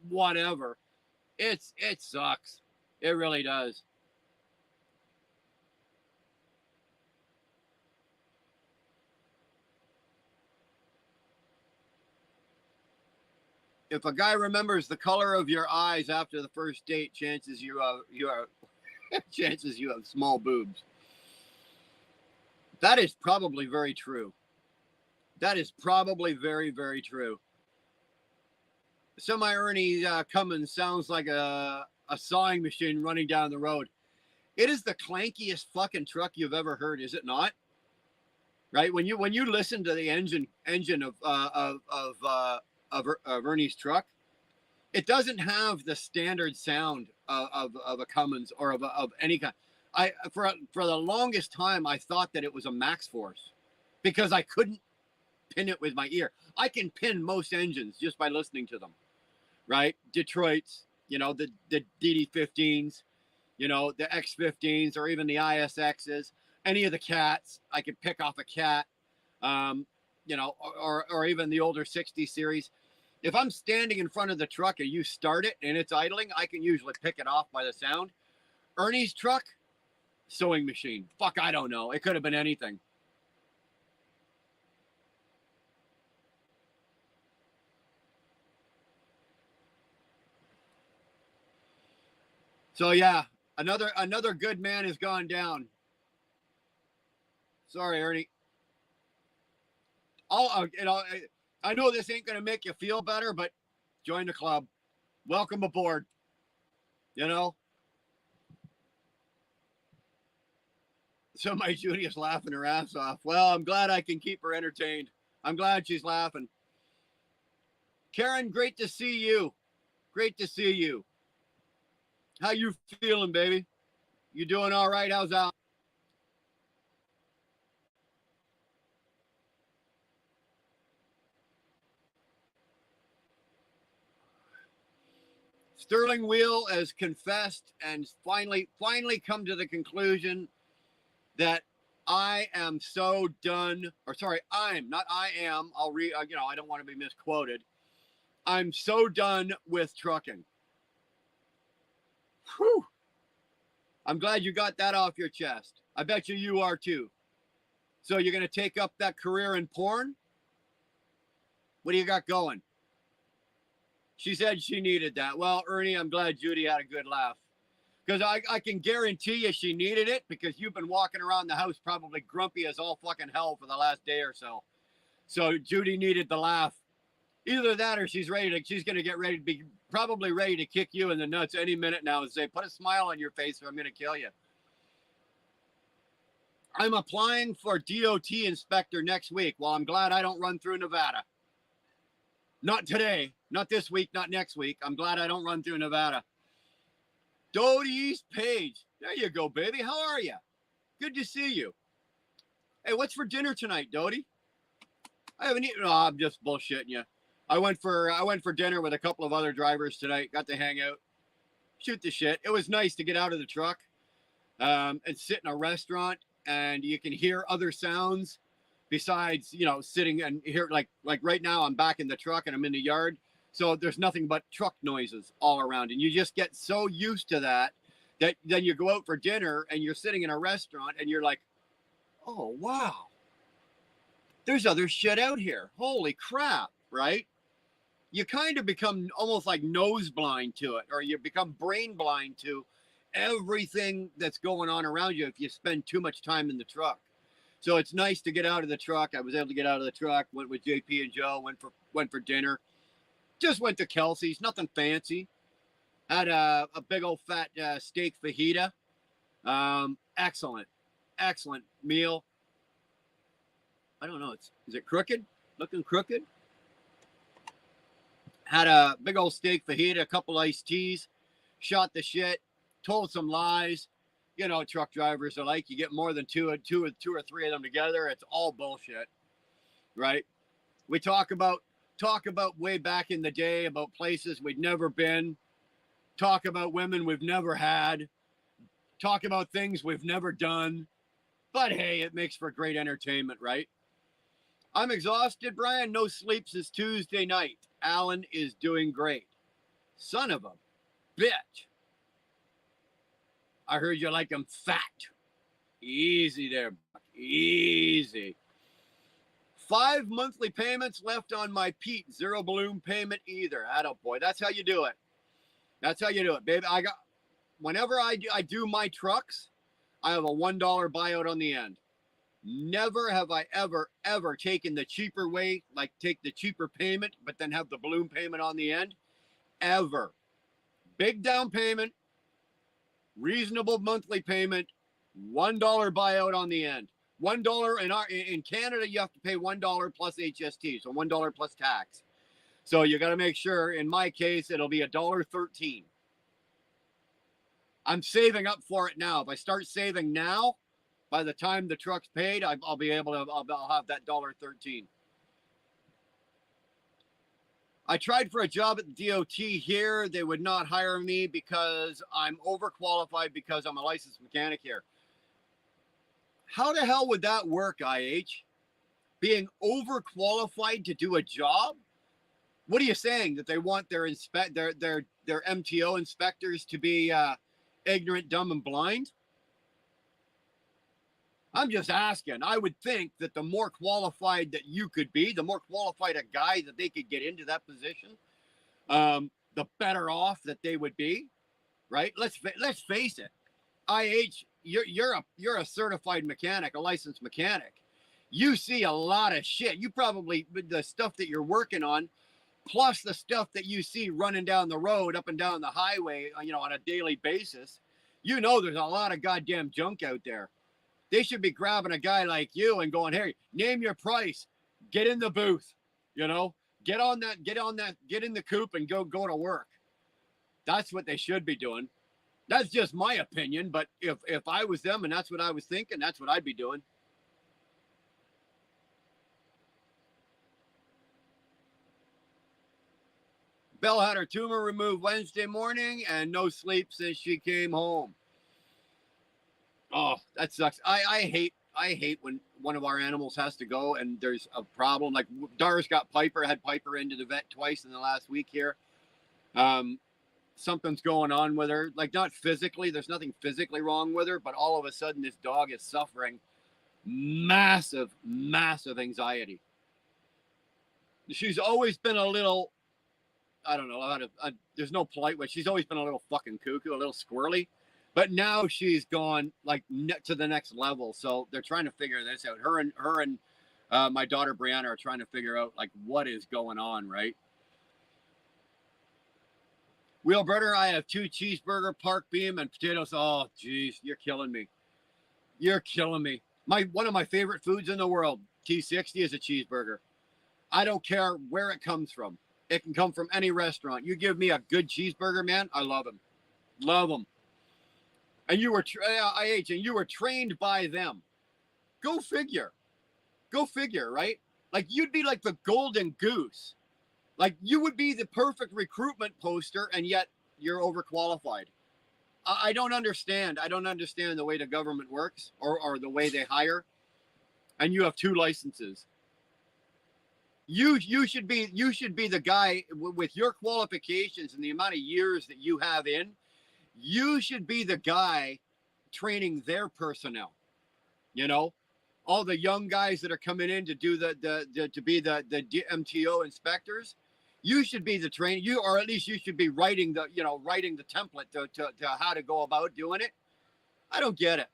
whatever. It sucks. It really does. If a guy remembers the color of your eyes after the first date, chances you have small boobs. That is probably very true. That is probably very, very true. Semi-Ernie Cummins sounds like a sawing machine running down the road. It is the clankiest fucking truck you've ever heard, is it not? Right? When you listen to the engine of Ernie's truck, it doesn't have the standard sound of a Cummins or of any kind. For the longest time I thought that it was a Max Force because I couldn't pin it with my ear. I can pin most engines just by listening to them, right? Detroit's, the DD15s, the X15s, or even the ISXs, any of the Cats. I could pick off a Cat, or even the older 60 series. If I'm standing in front of the truck and you start it and it's idling, I can usually pick it off by the sound. Ernie's truck, sewing machine. Fuck, I don't know. It could have been anything. So yeah, another good man has gone down. Sorry, Ernie. I know this ain't going to make you feel better, but join the club. Welcome aboard. So my Judy is laughing her ass off. Well, I'm glad I can keep her entertained. I'm glad she's laughing. Karen, great to see you. Great to see you. How you feeling, baby? You doing all right? How's that? Sterling Wheel has confessed and finally come to the conclusion that I am so done. Or sorry, I'm not. I am. I'll read. I don't want to be misquoted. I'm so done with trucking. Whew. I'm glad you got that off your chest. I bet you are too. So you're going to take up that career in porn? What do you got going? She said she needed that. Well, Ernie, I'm glad Judy had a good laugh. Because I can guarantee you she needed it because you've been walking around the house probably grumpy as all fucking hell for the last day or so. So Judy needed the laugh. Either that or she's going to get ready to be probably ready to kick you in the nuts any minute now and say, put a smile on your face or I'm going to kill you. I'm applying for DOT inspector next week. Well, I'm glad I don't run through Nevada. Not today, not this week, not next week. I'm glad I don't run through Nevada. Doty East Page. There you go, baby. How are you? Good to see you. Hey, what's for dinner tonight, Doty? I haven't eaten. Oh, I'm just bullshitting you. I went for dinner with a couple of other drivers tonight. Got to hang out, shoot the shit. It was nice to get out of the truck and sit in a restaurant, and you can hear other sounds besides, sitting and hear like right now I'm back in the truck and I'm in the yard. So there's nothing but truck noises all around. And you just get so used to that that then you go out for dinner and you're sitting in a restaurant and you're like, oh, wow, there's other shit out here. Holy crap, right? You kind of become almost like nose blind to it, or you become brain blind to everything that's going on around you if you spend too much time in the truck. So it's nice to get out of the truck. I was able to get out of the truck, went with JP and Joe, went for dinner. Just went to Kelsey's, nothing fancy. Had a big old fat steak fajita. Excellent meal. I don't know. Is it crooked? Looking crooked? Had a big old steak fajita, a couple iced teas, shot the shit, told some lies. You know, truck drivers are like, you get more than two or three of them together, it's all bullshit, right? We talk about way back in the day about places we'd never been, talk about women we've never had, talk about things we've never done. But hey, it makes for great entertainment, right? I'm exhausted, Brian. No sleep since Tuesday night. Alan is doing great. Son of a bitch. I heard you like him fat. Easy there. Easy. 5 monthly payments left on my Pete. 0 balloon payment either. Attaboy. That's how you do it. That's how you do it, baby. Whenever I do my trucks, I have a $1 buyout on the end. Never have I ever taken the cheaper way, like take the cheaper payment, but then have the balloon payment on the end. Ever. Big down payment, reasonable monthly payment, $1 buyout on the end. $1 in Canada, you have to pay $1 plus HST, so $1 plus tax. So you got to make sure. In my case, it'll be $1.13. I'm saving up for it now. If I start saving now, by the time the truck's paid, I'll be able to. I'll have that $1.13. I tried for a job at the DOT here. They would not hire me because I'm overqualified because I'm a licensed mechanic here. How the hell would that work, IH? Being overqualified to do a job? What are you saying? That they want their MTO inspectors to be ignorant, dumb, and blind? I'm just asking. I would think that the more qualified that you could be, the more qualified a guy that they could get into that position, the better off that they would be, right? Let's face it. IH, you're a certified mechanic, a licensed mechanic. You see a lot of shit. You probably, the stuff that you're working on, plus the stuff that you see running down the road, up and down the highway, on a daily basis, there's a lot of goddamn junk out there. They should be grabbing a guy like you and going, hey, name your price, get in the booth, get in the coop and go to work. That's what they should be doing. That's just my opinion. But if I was them and that's what I was thinking, that's what I'd be doing. Belle had her tumor removed Wednesday morning and no sleep since she came home. Oh, that sucks. I hate when one of our animals has to go and there's a problem. Like Dara's had Piper into the vet twice in the last week here. Something's going on with her. Like not physically, there's nothing physically wrong with her, but all of a sudden this dog is suffering massive anxiety. She's always been a little, I don't know how to, there's no polite way. She's always been a little fucking cuckoo, a little squirrely. But now she's gone like to the next level. So they're trying to figure this out. Her and my daughter Brianna are trying to figure out like what is going on, right? Wheelburner, I have 2 cheeseburger, park beam, and potatoes. Oh, geez, you're killing me. You're killing me. One of my favorite foods in the world, T60, is a cheeseburger. I don't care where it comes from. It can come from any restaurant. You give me a good cheeseburger, man, I love them. Love them. And you were trained by them. Go figure, right? Like you'd be like the golden goose. Like you would be the perfect recruitment poster, and yet you're overqualified. I don't understand. I don't understand the way the government works or the way they hire. And you have 2 licenses. You should be the guy with your qualifications and the amount of years that you have in. You should be the guy training their personnel. You know, all the young guys that are coming in to do to be the MTO inspectors. You should be the trainer. You, or at least you should be writing the template to how to go about doing it. I don't get it.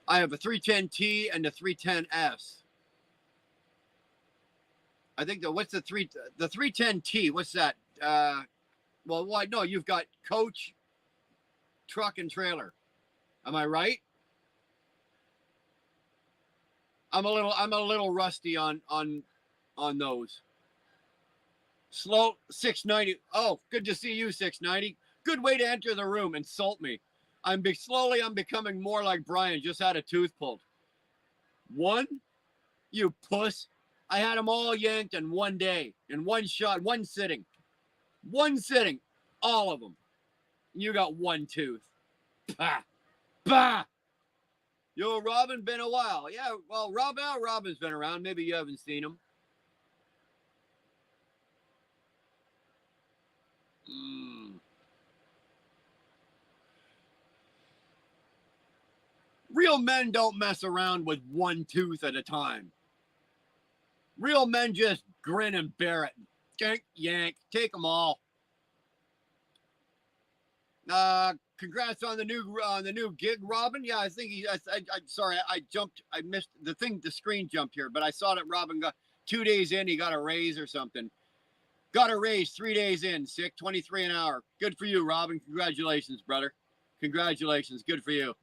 I have a 310T and a 310S. I think the 310T? What's that? Well, why? No, you've got coach, truck, and trailer. Am I right? I'm a little rusty on those. Slow 690. Oh, good to see you, 690. Good way to enter the room. Insult me. I'm becoming more like Brian. Just had a tooth pulled. One, you puss. I had them all yanked in one day, in one shot, one sitting, all of them. You got one tooth. Bah, bah. Yo, Robin, been a while. Yeah, well, Robin's been around. Maybe you haven't seen him. Real men don't mess around with one tooth at a time. Real men just grin and bear it. Yank, yank, take them all. Congrats on the new gig, Robin. Yeah, I think sorry, I jumped. I missed the thing. The screen jumped here, but I saw that Robin got 2 days in. He got a raise or something. Got a raise 3 days in. Sick, 23 an hour. Good for you, Robin. Congratulations, brother. Congratulations. Good for you.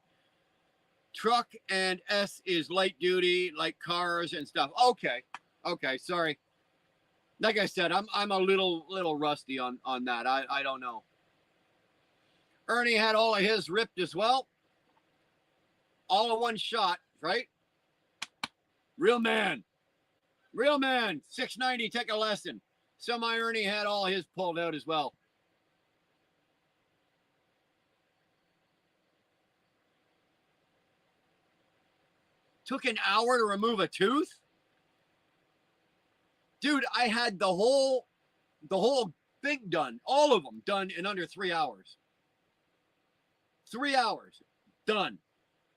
Truck and S is light duty, like cars and stuff. Okay. Sorry. Like I said, I'm a little rusty on that. I don't know. Ernie had all of his ripped as well. All in one shot, right? Real man. 690, take a lesson. Semi Ernie had all his pulled out as well. Took an hour to remove a tooth? Dude, I had the whole thing done, all of them done in under 3 hours. 3 hours, done.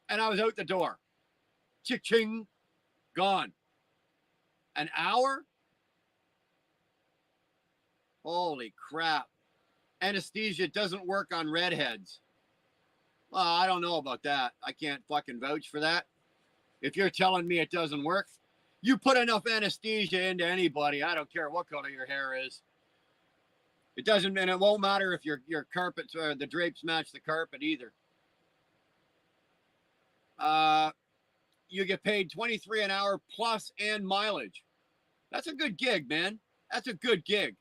And I was out the door. Ching, gone. An hour? Holy crap. Anesthesia doesn't work on redheads. Well, I don't know about that. I can't fucking vouch for that. If you're telling me it doesn't work, you put enough anesthesia into anybody. I don't care what color your hair is. It doesn't, and it won't matter if your carpets or the drapes match the carpet either. You get paid $23 an hour plus and mileage. That's a good gig, man. That's a good gig.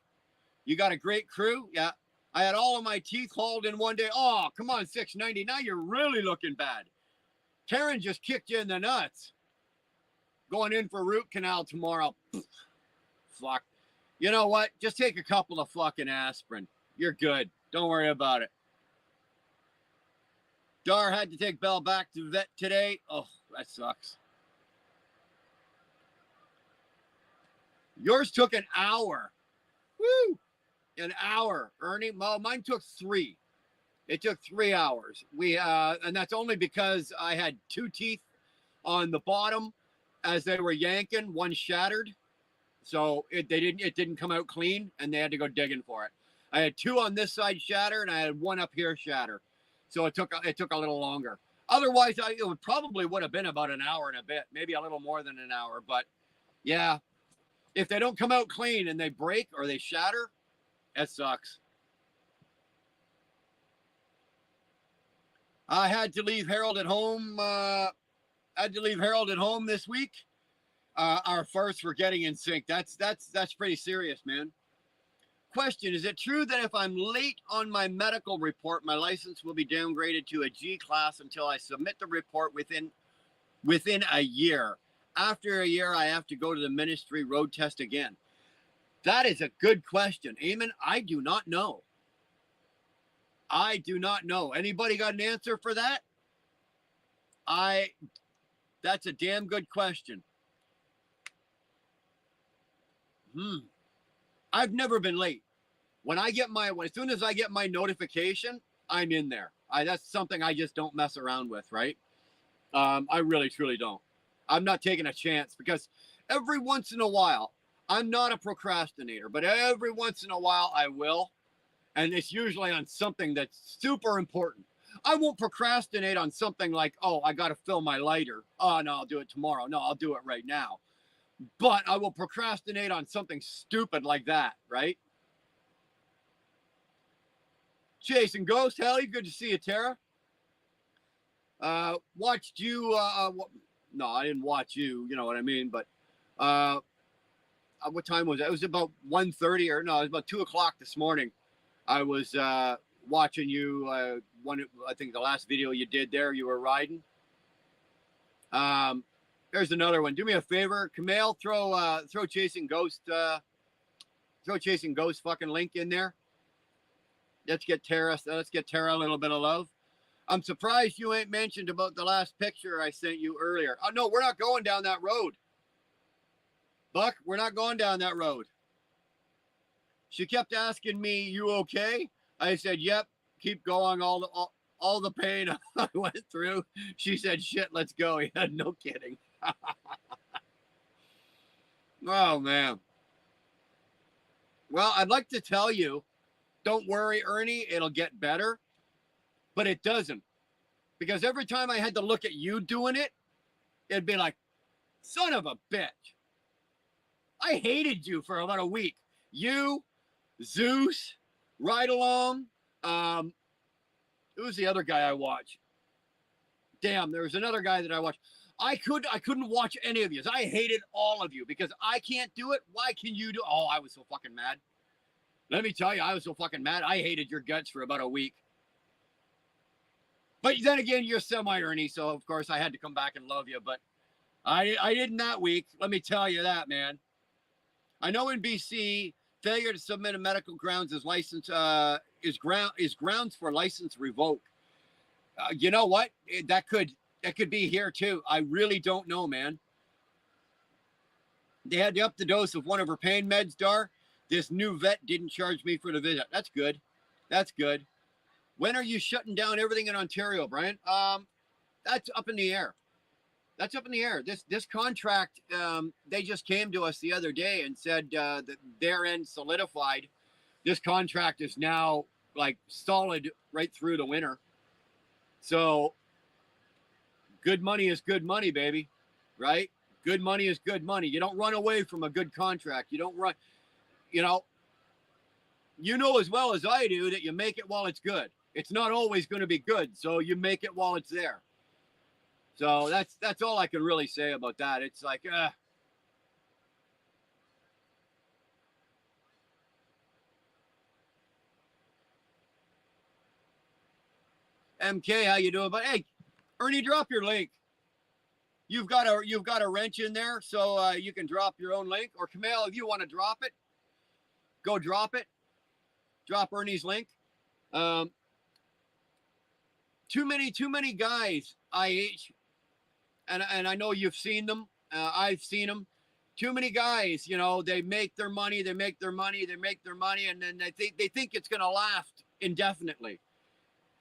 You got a great crew. Yeah. I had all of my teeth hauled in one day. Oh, come on, 690. Now you're really looking bad. Karen just kicked you in the nuts. Going in for root canal tomorrow. Fuck. You know what? Just take a couple of fucking aspirin. You're good. Don't worry about it. Dar had to take Belle back to vet today. Oh, that sucks. Yours took an hour. Woo! An hour, Ernie. Well, mine took 3. It took 3 hours. And that's only because I had 2 teeth on the bottom as they were yanking. One shattered, so it didn't come out clean, and they had to go digging for it. I had 2 on this side shatter, and I had 1 up here shatter. So it took a little longer. Otherwise, it would have been about an hour and a bit, maybe a little more than an hour. But yeah, if they don't come out clean and they break or they shatter, that sucks. I had to leave Harold at home. This week. Our first for getting in sync. That's pretty serious, man. Question: is it true that if I'm late on my medical report, my license will be downgraded to a G class until I submit the report within a year? After a year, I have to go to the ministry road test again. That is a good question, Eamon. I do not know. Anybody got an answer for that? That's a damn good question. I've never been late. As soon as I get my notification, I'm in there. That's something I just don't mess around with, right? I really, truly don't. I'm not taking a chance because every once in a while, I'm not a procrastinator, but every once in a while I will. And it's usually on something that's super important. I won't procrastinate on something like, oh, I got to fill my lighter. Oh, no, I'll do it tomorrow. No, I'll do it right now. But I will procrastinate on something stupid like that, right? Jason Ghost, Helly, good to see you, Tara. Watched you. No, I didn't watch you. You know what I mean? But what time was it? It was about 1:30 or no, it was about 2 o'clock this morning. I was watching you. I think the last video you did there, you were riding. There's another one. Do me a favor, Camille, throw Chasing Ghost fucking link in there. Let's get Tara a little bit of love. I'm surprised you ain't mentioned about the last picture I sent you earlier. Oh no, we're not going down that road. Buck, we're not going down that road. She kept asking me, "You okay?" I said, "Yep." Keep going. All the pain I went through. She said, "Shit, let's go." Yeah, no kidding. Oh man. Well, I'd like to tell you, don't worry, Ernie, it'll get better, but it doesn't, because every time I had to look at you doing it, it'd be like, son of a bitch. I hated you for about a week. You, Zeus, Ride Along. Who's the other guy I watch? Damn, there was another guy that I watched. I couldn't watch any of you. I hated all of you because I can't do it. Why can you do? Oh, I was so fucking mad. Let me tell you, I was so fucking mad. I hated your guts for about a week. But then again, you're semi-Ernie, so of course I had to come back and love you. But I didn't that week. Let me tell you that, man. I know in BC, failure to submit a medical grounds is grounds for license revoke. You know what? That could be here too. I really don't know, man. They had to up the dose of one of her pain meds, Dar. This new vet didn't charge me for the visit. That's good. That's good. When are you shutting down everything in Ontario, Brian? That's up in the air. That's up in the air. This contract, they just came to us the other day and said that their end solidified. This contract is now like solid right through the winter. So good money is good money, baby, right? Good money is good money. You don't run away from a good contract. You don't run, you know as well as I do that you make it while it's good. It's not always going to be good, so you make it while it's there. So that's all I can really say about that. It's like, MK, how you doing? But hey, Ernie, drop your link. You've got a wrench in there, so you can drop your own link. Or Camille, if you want to drop it, go drop it. Drop Ernie's link. Too many guys IH, and I know you've seen them. I've seen them. Too many guys, they make their money, and then they think it's gonna last indefinitely,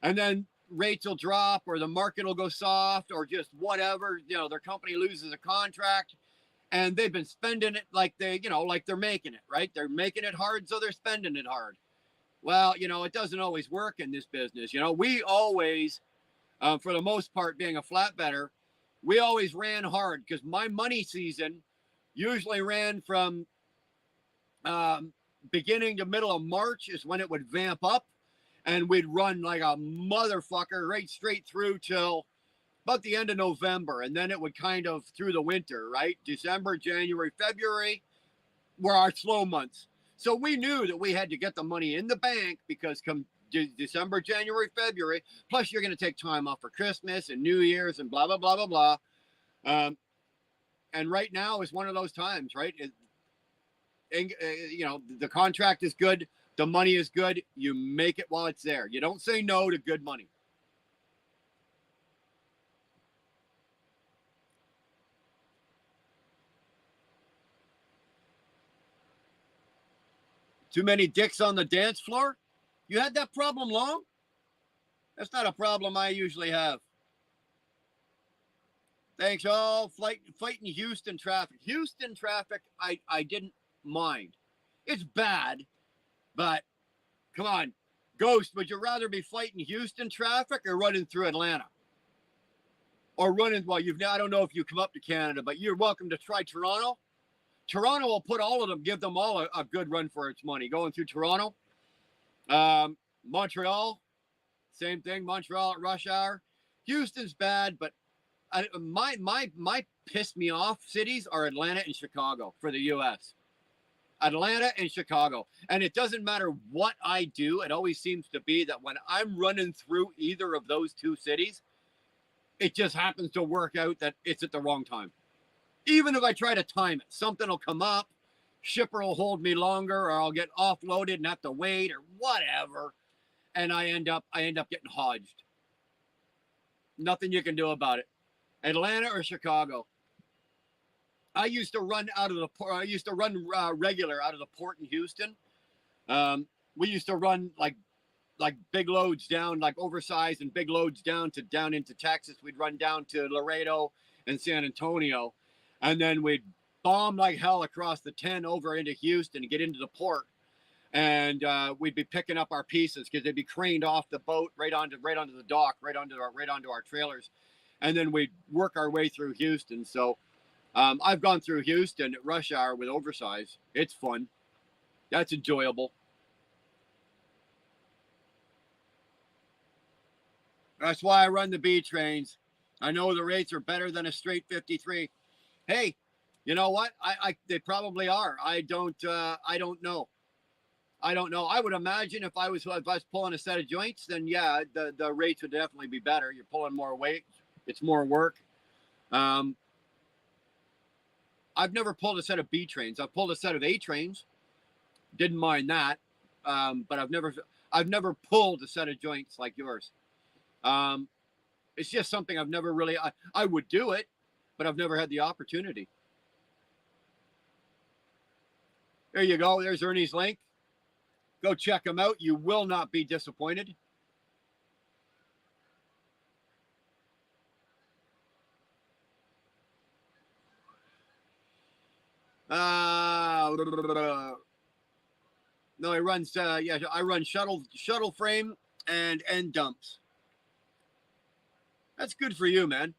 and then rates will drop, or the market will go soft, or just whatever. Their company loses a contract, and they've been spending it like they're making it right. They're making it hard, so they're spending it hard. Well, it doesn't always work in this business. We always, for the most part, being a flatbedder, we always ran hard because my money season usually ran from beginning to middle of March is when it would vamp up, and we'd run like a motherfucker right straight through till about the end of November, and then it would kind of through the winter, right? December, January, February were our slow months. So we knew that we had to get the money in the bank because come December, January, February, plus you're going to take time off for Christmas and New Year's and blah, blah, blah, blah, blah. And right now is one of those times, right? The contract is good. The money is good. You make it while it's there. You don't say no to good money. Too many dicks on the dance floor? You had that problem long? That's not a problem I usually have. Thanks, all. Fighting Houston traffic. Houston traffic, I didn't mind. It's bad, but come on. Ghost, would you rather be fighting Houston traffic or running through Atlanta? Or running, well, I don't know if you come up to Canada, but you're welcome to try Toronto. Toronto will put all of them, give them all a good run for its money. Going through Toronto. Montreal, same thing. Montreal at rush hour. Houston's bad, but my piss me off cities are Atlanta and Chicago for the U.S. Atlanta and Chicago. And it doesn't matter what I do. It always seems to be that when I'm running through either of those two cities, it just happens to work out that it's at the wrong time. Even if I try to time it, something will come up, shipper will hold me longer, or I'll get offloaded and have to wait or whatever. And I end up getting hodged. Nothing you can do about it. Atlanta or Chicago. I used to run regular out of the port in Houston. We used to run like big loads down, like oversized and big loads down into Texas. We'd run down to Laredo and San Antonio, and then we'd bomb like hell across the 10 over into Houston and get into the port. And we'd be picking up our pieces because they'd be craned off the boat right onto the dock, right onto our trailers, and then we'd work our way through Houston. So I've gone through Houston at rush hour with oversize. It's fun. That's enjoyable. That's why I run the B trains. I know the rates are better than a straight 53. Hey, you know what? They probably are. I don't know. I would imagine if I was pulling a set of joints, then yeah, the rates would definitely be better. You're pulling more weight. It's more work. I've never pulled a set of B trains. I've pulled a set of A trains. Didn't mind that. But I've never pulled a set of joints like yours. It's just something I've never really, I would do it, but I've never had the opportunity. There you go. There's Ernie's link. Go check him out. You will not be disappointed. No, he runs, I run shuttle frame and end dumps. That's good for you, man.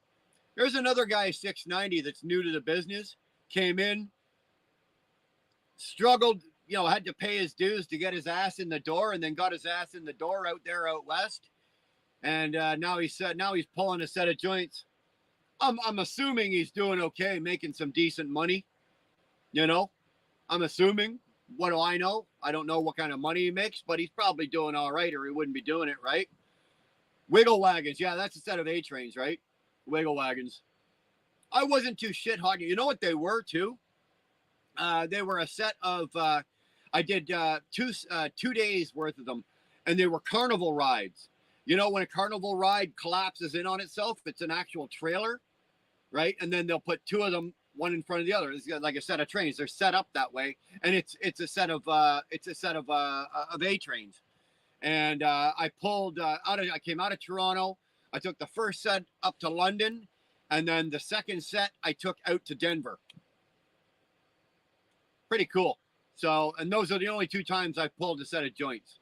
There's another guy, 690, that's new to the business, came in, struggled, had to pay his dues to get his ass in the door, and then got his ass in the door out west. And now he's pulling a set of joints. I'm assuming he's doing okay, making some decent money. I'm assuming. What do I know? I don't know what kind of money he makes, but he's probably doing all right, or he wouldn't be doing it, right? Wiggle wagons. Yeah, that's a set of A trains, right? Wiggle wagons. I wasn't too shit hot. You know what they were, too? They were a set of, I did 2 days worth of them, and they were carnival rides. When a carnival ride collapses in on itself, it's an actual trailer, right? And then they'll put two of them, one in front of the other. It's like a set of trains. They're set up that way, and it's a set of A trains. And I pulled I came out of Toronto. I took the first set up to London, and then the second set I took out to Denver. Pretty cool. So, and those are the only 2 times I've pulled a set of joints.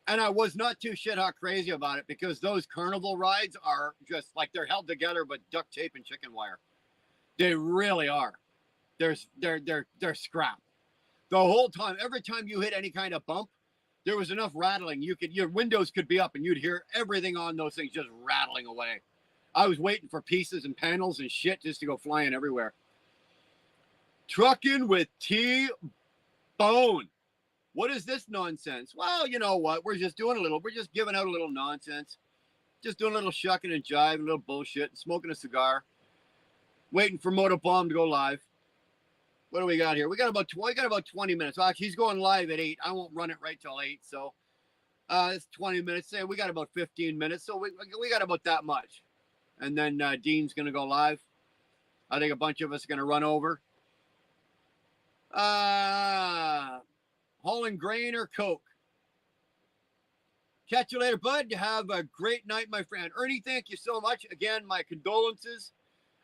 And I was not too shit hot crazy about it, because those carnival rides are just like, they're held together with duct tape and chicken wire. They really are. They're scrap. The whole time, every time you hit any kind of bump, there was enough rattling. Your windows could be up and you'd hear everything on those things just rattling away. I was waiting for pieces and panels and shit just to go flying everywhere. Trucking with T-Bone. What is this nonsense? Well, you know what? We're just giving out a little nonsense. Just doing a little shucking and jiving, a little bullshit, smoking a cigar. Waiting for MotoBaum to go live. What do we got here? We got about 20 minutes. Well, actually, he's going live at 8. I won't run it right till 8. So it's 20 minutes. Say we got about 15 minutes. So we got about that much. And then Dean's going to go live. I think a bunch of us are going to run over. hauling grain or Coke. Catch you later, bud. Have a great night, my friend. Ernie, thank you so much. Again, my condolences.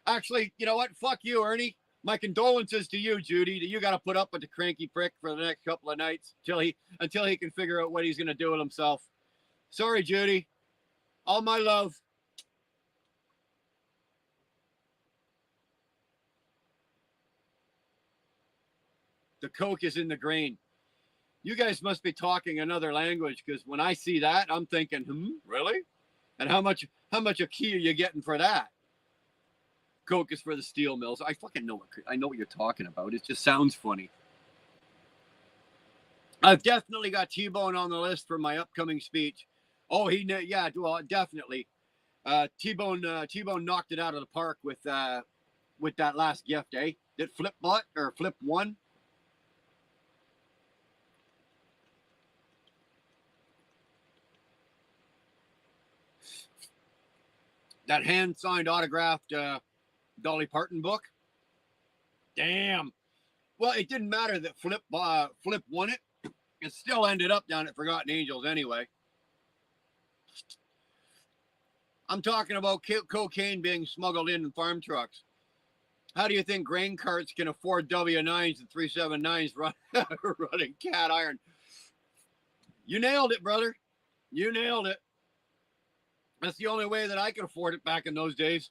Actually, you know what? Fuck you, Ernie. My condolences to you, Judy. You got to put up with the cranky prick for the next couple of nights until he can figure out what he's going to do with himself. Sorry, Judy. All my love. The Coke is in the grain. You guys must be talking another language, because when I see that, I'm thinking, really? And how much a key are you getting for that? Coke is for the steel mills. I fucking know what you're talking about. It just sounds funny. I've definitely got T-Bone on the list for my upcoming speech. Oh, definitely. T-Bone knocked it out of the park with that last gift, eh? Did Flip won? That hand-signed, autographed Dolly Parton book. Damn. Well, it didn't matter that Flip won it. It still ended up down at Forgotten Angels anyway. I'm talking about cocaine being smuggled in farm trucks. How do you think grain carts can afford W9s and 379s running cat iron? You nailed it, brother. You nailed it. That's the only way that I could afford it back in those days.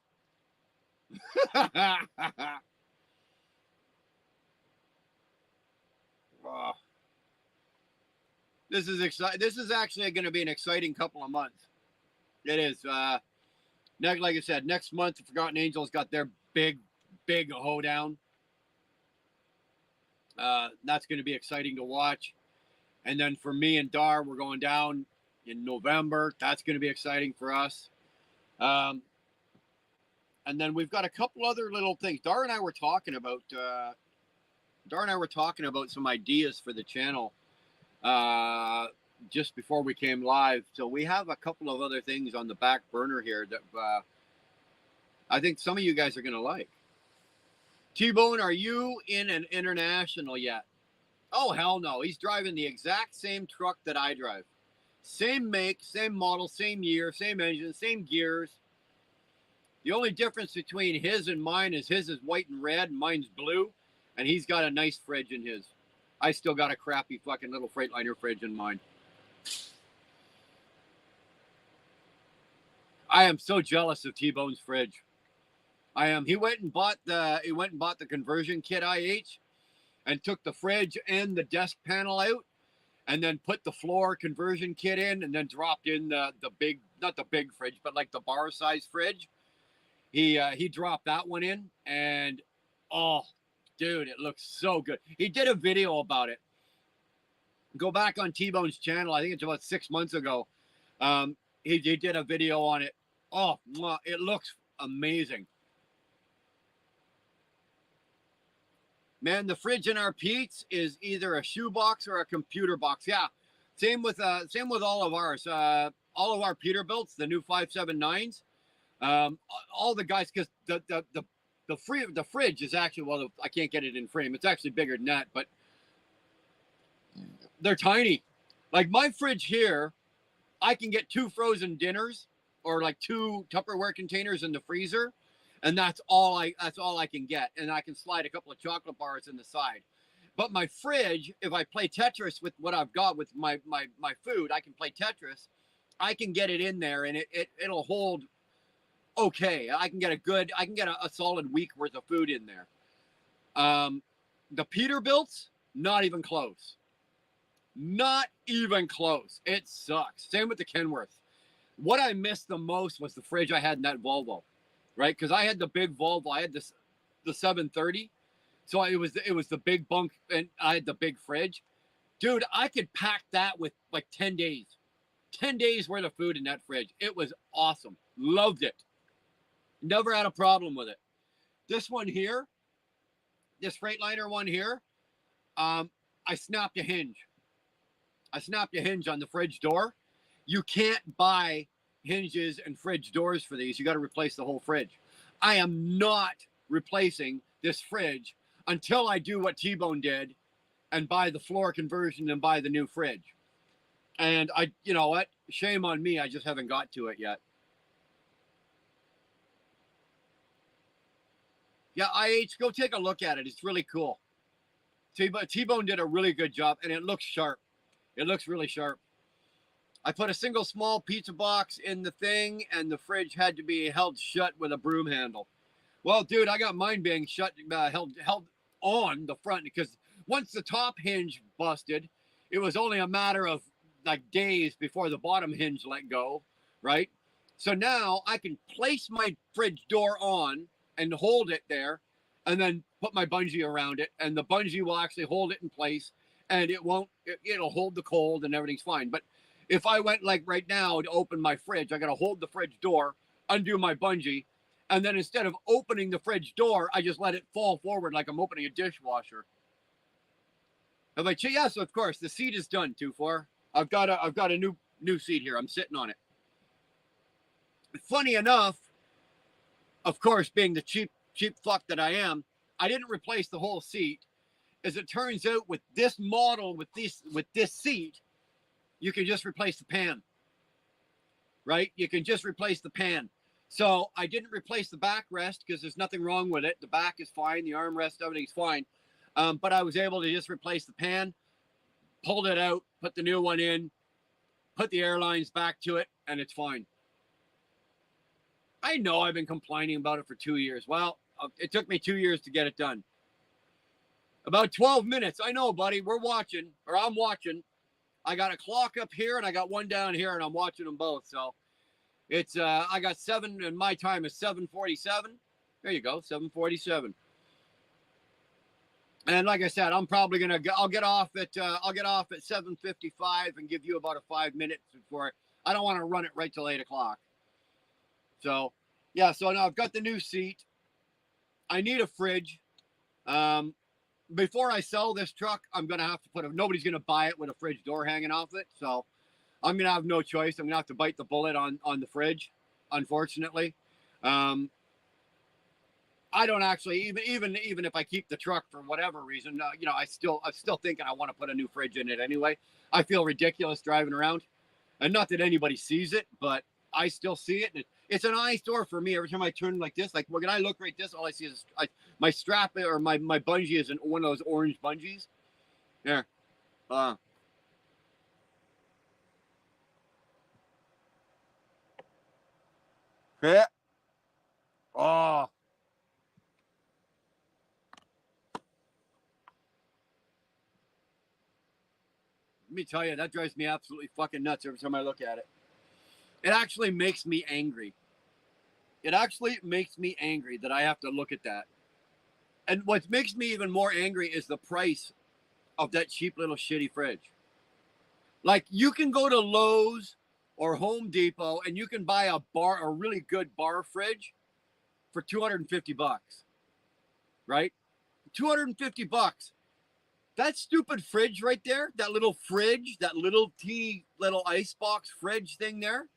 Oh. This is exciting. This is actually going to be an exciting couple of months. It is. Like I said, next month, the Forgotten Angels got their big hoedown. That's going to be exciting to watch. And then for me and Dar, we're going down in November. That's going to be exciting for us. And then we've got a couple other little things. Dar and I were talking about some ideas for the channel just before we came live. So we have a couple of other things on the back burner here that I think some of you guys are going to like. T-Bone, are you in an international yet? Oh, hell no. He's driving the exact same truck that I drive. Same make, same model, same year, same engine, same gears. The only difference between his and mine is his is white and red, and mine's blue, and he's got a nice fridge in his. I still got a crappy fucking little Freightliner fridge in mine. I am so jealous of T-Bone's fridge. I am. He went and bought the conversion kit IH and took the fridge and the desk panel out, and then put the floor conversion kit in, and then dropped in the big, not the big fridge, but like the bar size fridge. He dropped that one in, and oh, dude, it looks so good. He did a video about it. Go back on T-Bone's channel. I think it's about 6 months ago. He did a video on it. Oh, it looks amazing. Man, the fridge in our Pete's is either a shoebox or a computer box. Yeah, same with all of ours. All of our Peterbilts, the new 579s. All the guys, because the fridge is actually, well, I can't get it in frame. It's actually bigger than that, but they're tiny. Like my fridge here, I can get 2 frozen dinners or like 2 Tupperware containers in the freezer. And that's all I can get. And I can slide a couple of chocolate bars in the side. But my fridge, if I play Tetris with what I've got with my food, I can play Tetris. I can get it in there, and it'll hold okay. I can get a solid week worth of food in there. The Peterbilts, not even close. Not even close. It sucks. Same with the Kenworth. What I missed the most was the fridge I had in that Volvo. Right, because I had the big Volvo, I had the 730, so it was the big bunk, and I had the big fridge. Dude, I could pack that with like 10 days worth of food in that fridge. It was awesome, loved it, never had a problem with it. This one here, this Freightliner one here, I snapped a hinge. I snapped a hinge on the fridge door. You can't buy hinges and fridge doors for these. You got to replace the whole fridge. I am not replacing this fridge until I do what T-Bone did and buy the floor conversion and buy the new fridge. And you know what? Shame on me. I just haven't got to it yet. Yeah, IH, go take a look at it. It's really cool. T-Bone did a really good job, and it looks sharp. It looks really sharp. I put a single small pizza box in the thing, and the fridge had to be held shut with a broom handle. Well, dude, I got mine being held on the front, because once the top hinge busted, it was only a matter of like days before the bottom hinge let go, right? So now I can place my fridge door on and hold it there, and then put my bungee around it, and the bungee will actually hold it in place, and it'll hold the cold and everything's fine. But if I went like right now to open my fridge, I got to hold the fridge door, undo my bungee, and then instead of opening the fridge door, I just let it fall forward like I'm opening a dishwasher. I'm like, yes, of course, the seat is done, 2-4. I've got a new seat here. I'm sitting on it. Funny enough, of course, being the cheap fuck that I am, I didn't replace the whole seat. As it turns out, with this model, with this seat, you can just replace the pan. Right? You can just replace the pan. So I didn't replace the backrest because there's nothing wrong with it. The back is fine. The armrest, everything's fine. But I was able to just replace the pan, pulled it out, put the new one in, put the airlines back to it, and it's fine. I know I've been complaining about it for 2 years. Well, it took me 2 years to get it done. About 12 minutes. I know, buddy. We're watching, or I'm watching. I got a clock up here, and I got one down here, and I'm watching them both. So it's, I got 7, and my time is 7:47. There you go, 7:47. And like I said, I'm probably I'll get off at 7:55 and give you about a 5 minutes before. I don't want to run it right till 8 o'clock. So, yeah, so now I've got the new seat. I need a fridge. Before I sell this truck, I'm going to have to nobody's going to buy it with a fridge door hanging off it. So I'm going to have no choice. I'm going to have to bite the bullet on the fridge, unfortunately. I don't actually, even if I keep the truck for whatever reason, you know, I'm still thinking I want to put a new fridge in it anyway. I feel ridiculous driving around, and not that anybody sees it, but I still see it. It's an eyesore for me every time I turn like this. Like when I look right this, all I see is my strap or my bungee is one of those orange bungees. There. Yeah. Oh. Let me tell you, that drives me absolutely fucking nuts every time I look at it. It actually makes me angry. It actually makes me angry that I have to look at that. And what makes me even more angry is the price of that cheap little shitty fridge. Like, you can go to Lowe's or Home Depot and you can buy a really good bar fridge for $250, right? $250. That stupid fridge right there, that little fridge, that little icebox fridge thing there,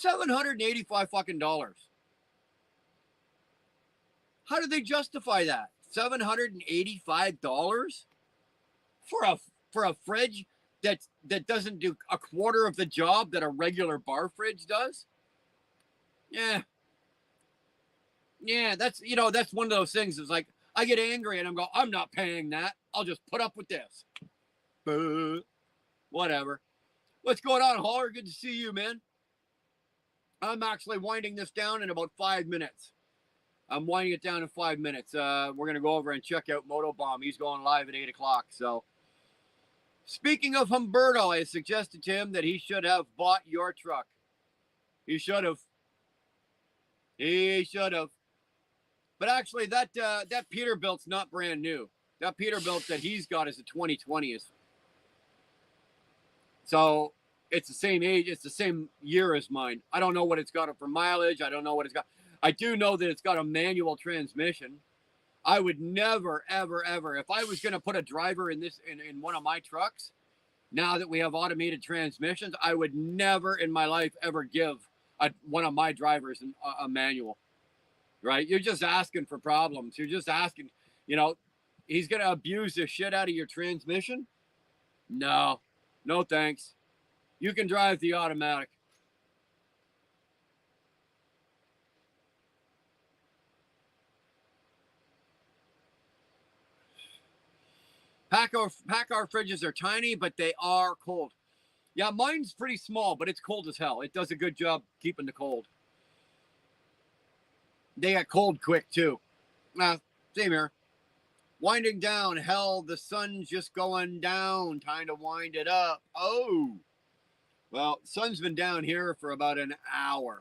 $785 fucking dollars. How do they justify that? $785 for a fridge that doesn't do a quarter of the job that a regular bar fridge does? Yeah, that's one of those things. It's like I get angry and I'm not paying that. I'll just put up with this. Whatever. What's going on, Holler? Good to see you, man. I'm actually winding this down in about 5 minutes. I'm winding it down in 5 minutes. We're going to go over and check out MotoBaum. He's going live at 8 o'clock. So, speaking of Humberto, I suggested to him that he should have bought your truck. He should have. He should have. But actually, that Peterbilt's not brand new. That Peterbilt that he's got is a 2020. So it's the same age. It's the same year as mine. I don't know what it's got for mileage. I don't know what it's got. I do know that it's got a manual transmission. I would never, ever, ever, if I was going to put a driver in one of my trucks, now that we have automated transmissions, I would never in my life ever give one of my drivers a manual. Right? You're just asking for problems. You're just asking, He's going to abuse the shit out of your transmission? No. No thanks. You can drive the automatic. Packard fridges are tiny, but they are cold. Yeah, mine's pretty small, but it's cold as hell. It does a good job keeping the cold. They get cold quick, too. Same here. Winding down. Hell, the sun's just going down. Time to wind it up. Oh. Well, sun's been down here for about an hour.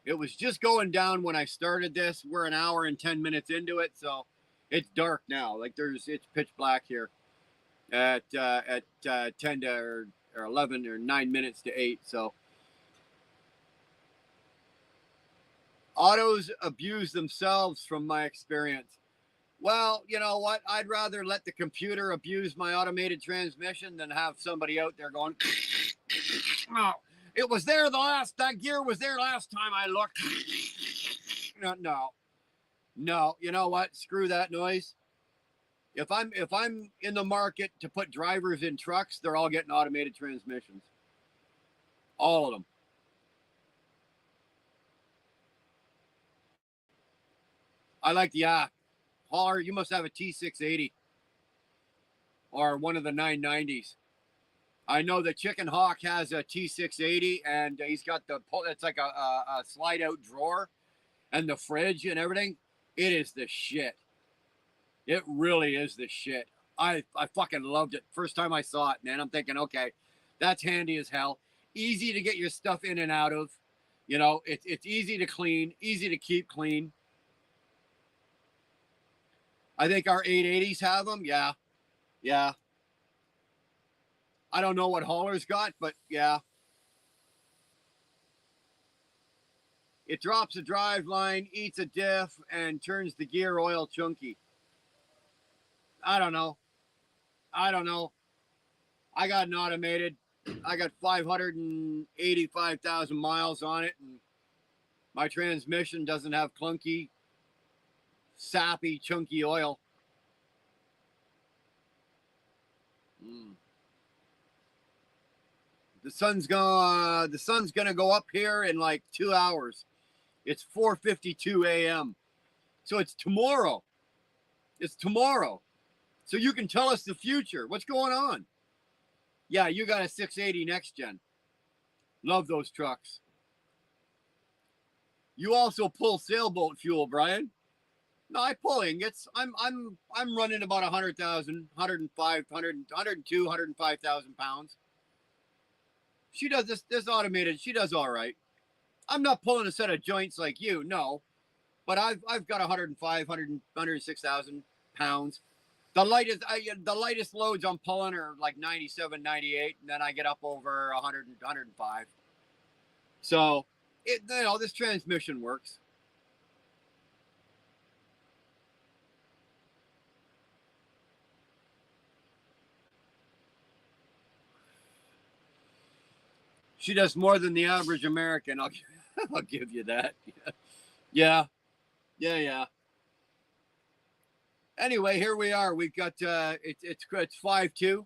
It was just going down when I started this. We're an hour and 10 minutes into it, so it's dark now. Like it's pitch black here at 10 to or 11 or 9 minutes to 8. So autos abuse themselves from my experience. Well, you know what? I'd rather let the computer abuse my automated transmission than have somebody out there going, oh, it was there that gear was there last time I looked. No, you know what? Screw that noise. If I'm in the market to put drivers in trucks, they're all getting automated transmissions. All of them. I like the Holler, you must have a T680 or one of the 990s. I know the Chicken Hawk has a T680 and he's got it's like a slide out drawer and the fridge and everything. It is the shit. It really is the shit. I fucking loved it. First time I saw it, man, I'm thinking, okay, that's handy as hell. Easy to get your stuff in and out of. You know, it's easy to clean, easy to keep clean. I think our 880s have them. Yeah. I don't know what Hauler's got, but yeah. It drops a drive line, eats a diff, and turns the gear oil chunky. I don't know. I got an automated. I got 585,000 miles on it, and my transmission doesn't have clunky, sappy, chunky oil. The sun's gonna go up here in like 2 hours. It's 4:52 a.m. So it's tomorrow. So you can tell us the future. What's going on? Yeah, you got a 680 next gen. Love those trucks. You also pull sailboat fuel, Brian. No, I pull ingots. I'm running about 100,000, 105, 100, 102, 105,000 pounds. She does this automated. She does all right. I'm not pulling a set of joints like you, no, but I've got 105, 100, 106,000 pounds. The lightest loads I'm pulling are like 97, 98, and then I get up over 100, 105. So, this transmission works. She does more than the average American. I'll give you that. Yeah. Anyway, here we are. We've got it's 5-2.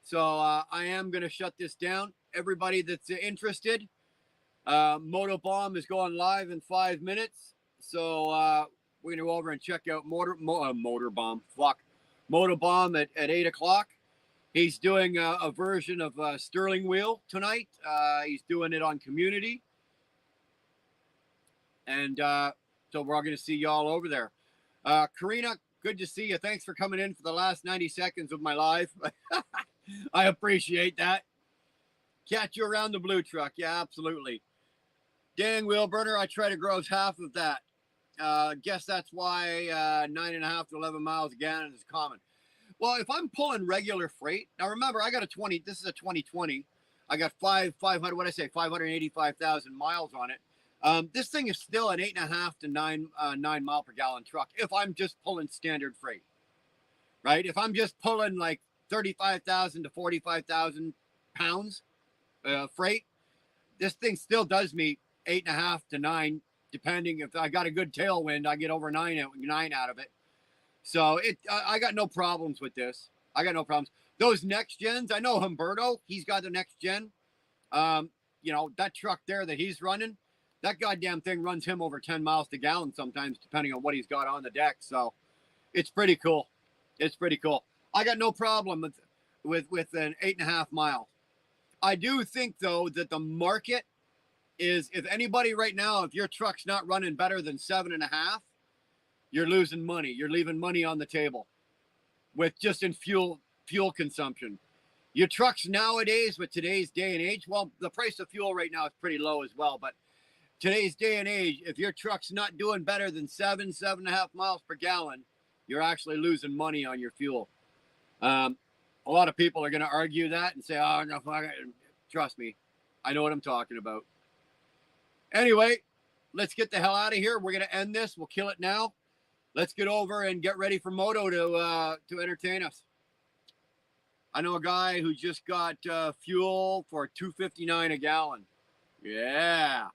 So I am going to shut this down. Everybody that's interested, MotoBaum is going live in 5 minutes. So we're going to go over and check out MotoBaum. MotoBaum at 8 o'clock. He's doing a version of Sterling Wheel tonight. He's doing it on Community. And so we're all going to see y'all over there. Karina, good to see you. Thanks for coming in for the last 90 seconds of my live. I appreciate that. Catch you around the blue truck. Yeah, absolutely. Dan Wheelburner, I try to gross half of that. Guess that's why 9.5 to 11 miles a gallon is common. Well, if I'm pulling regular freight, now remember, I got a 20, this is a 2020. I got 585,000 miles on it. This thing is still an 8.5 to 9 mile per gallon truck if I'm just pulling standard freight, right? If I'm just pulling like 35,000 to 45,000 pounds freight, this thing still does me 8.5 to 9, depending. If I got a good tailwind, I get over 9 out of it. So I got no problems with this. I got no problems. Those next gens, I know Humberto, he's got the next gen. You know, that truck there that he's running, that goddamn thing runs him over 10 miles to gallon sometimes, depending on what he's got on the deck. So it's pretty cool. It's pretty cool. I got no problem with an 8.5 mile. I do think though that the market is, if anybody right now, if your truck's not running better than 7.5, you're losing money. You're leaving money on the table with just in fuel consumption. Your trucks nowadays, with today's day and age, well, the price of fuel right now is pretty low as well. But today's day and age, if your truck's not doing better than 7.5 miles per gallon, you're actually losing money on your fuel. A lot of people are going to argue that and say, oh, no, trust me, I know what I'm talking about. Anyway, let's get the hell out of here. We're going to end this. We'll kill it now. Let's get over and get ready for Moto to entertain us. I know a guy who just got fuel for $2.59 a gallon. Yeah.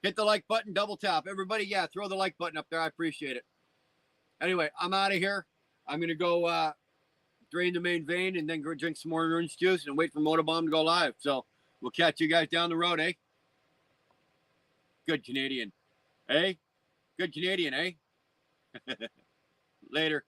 Hit the like button, double tap. Everybody, yeah, throw the like button up there. I appreciate it. Anyway, I'm out of here. I'm going to go drain the main vein and then go drink some more orange juice and wait for MotoBaum to go live. So we'll catch you guys down the road, eh? Good Canadian. Eh? Good Canadian, eh? Later.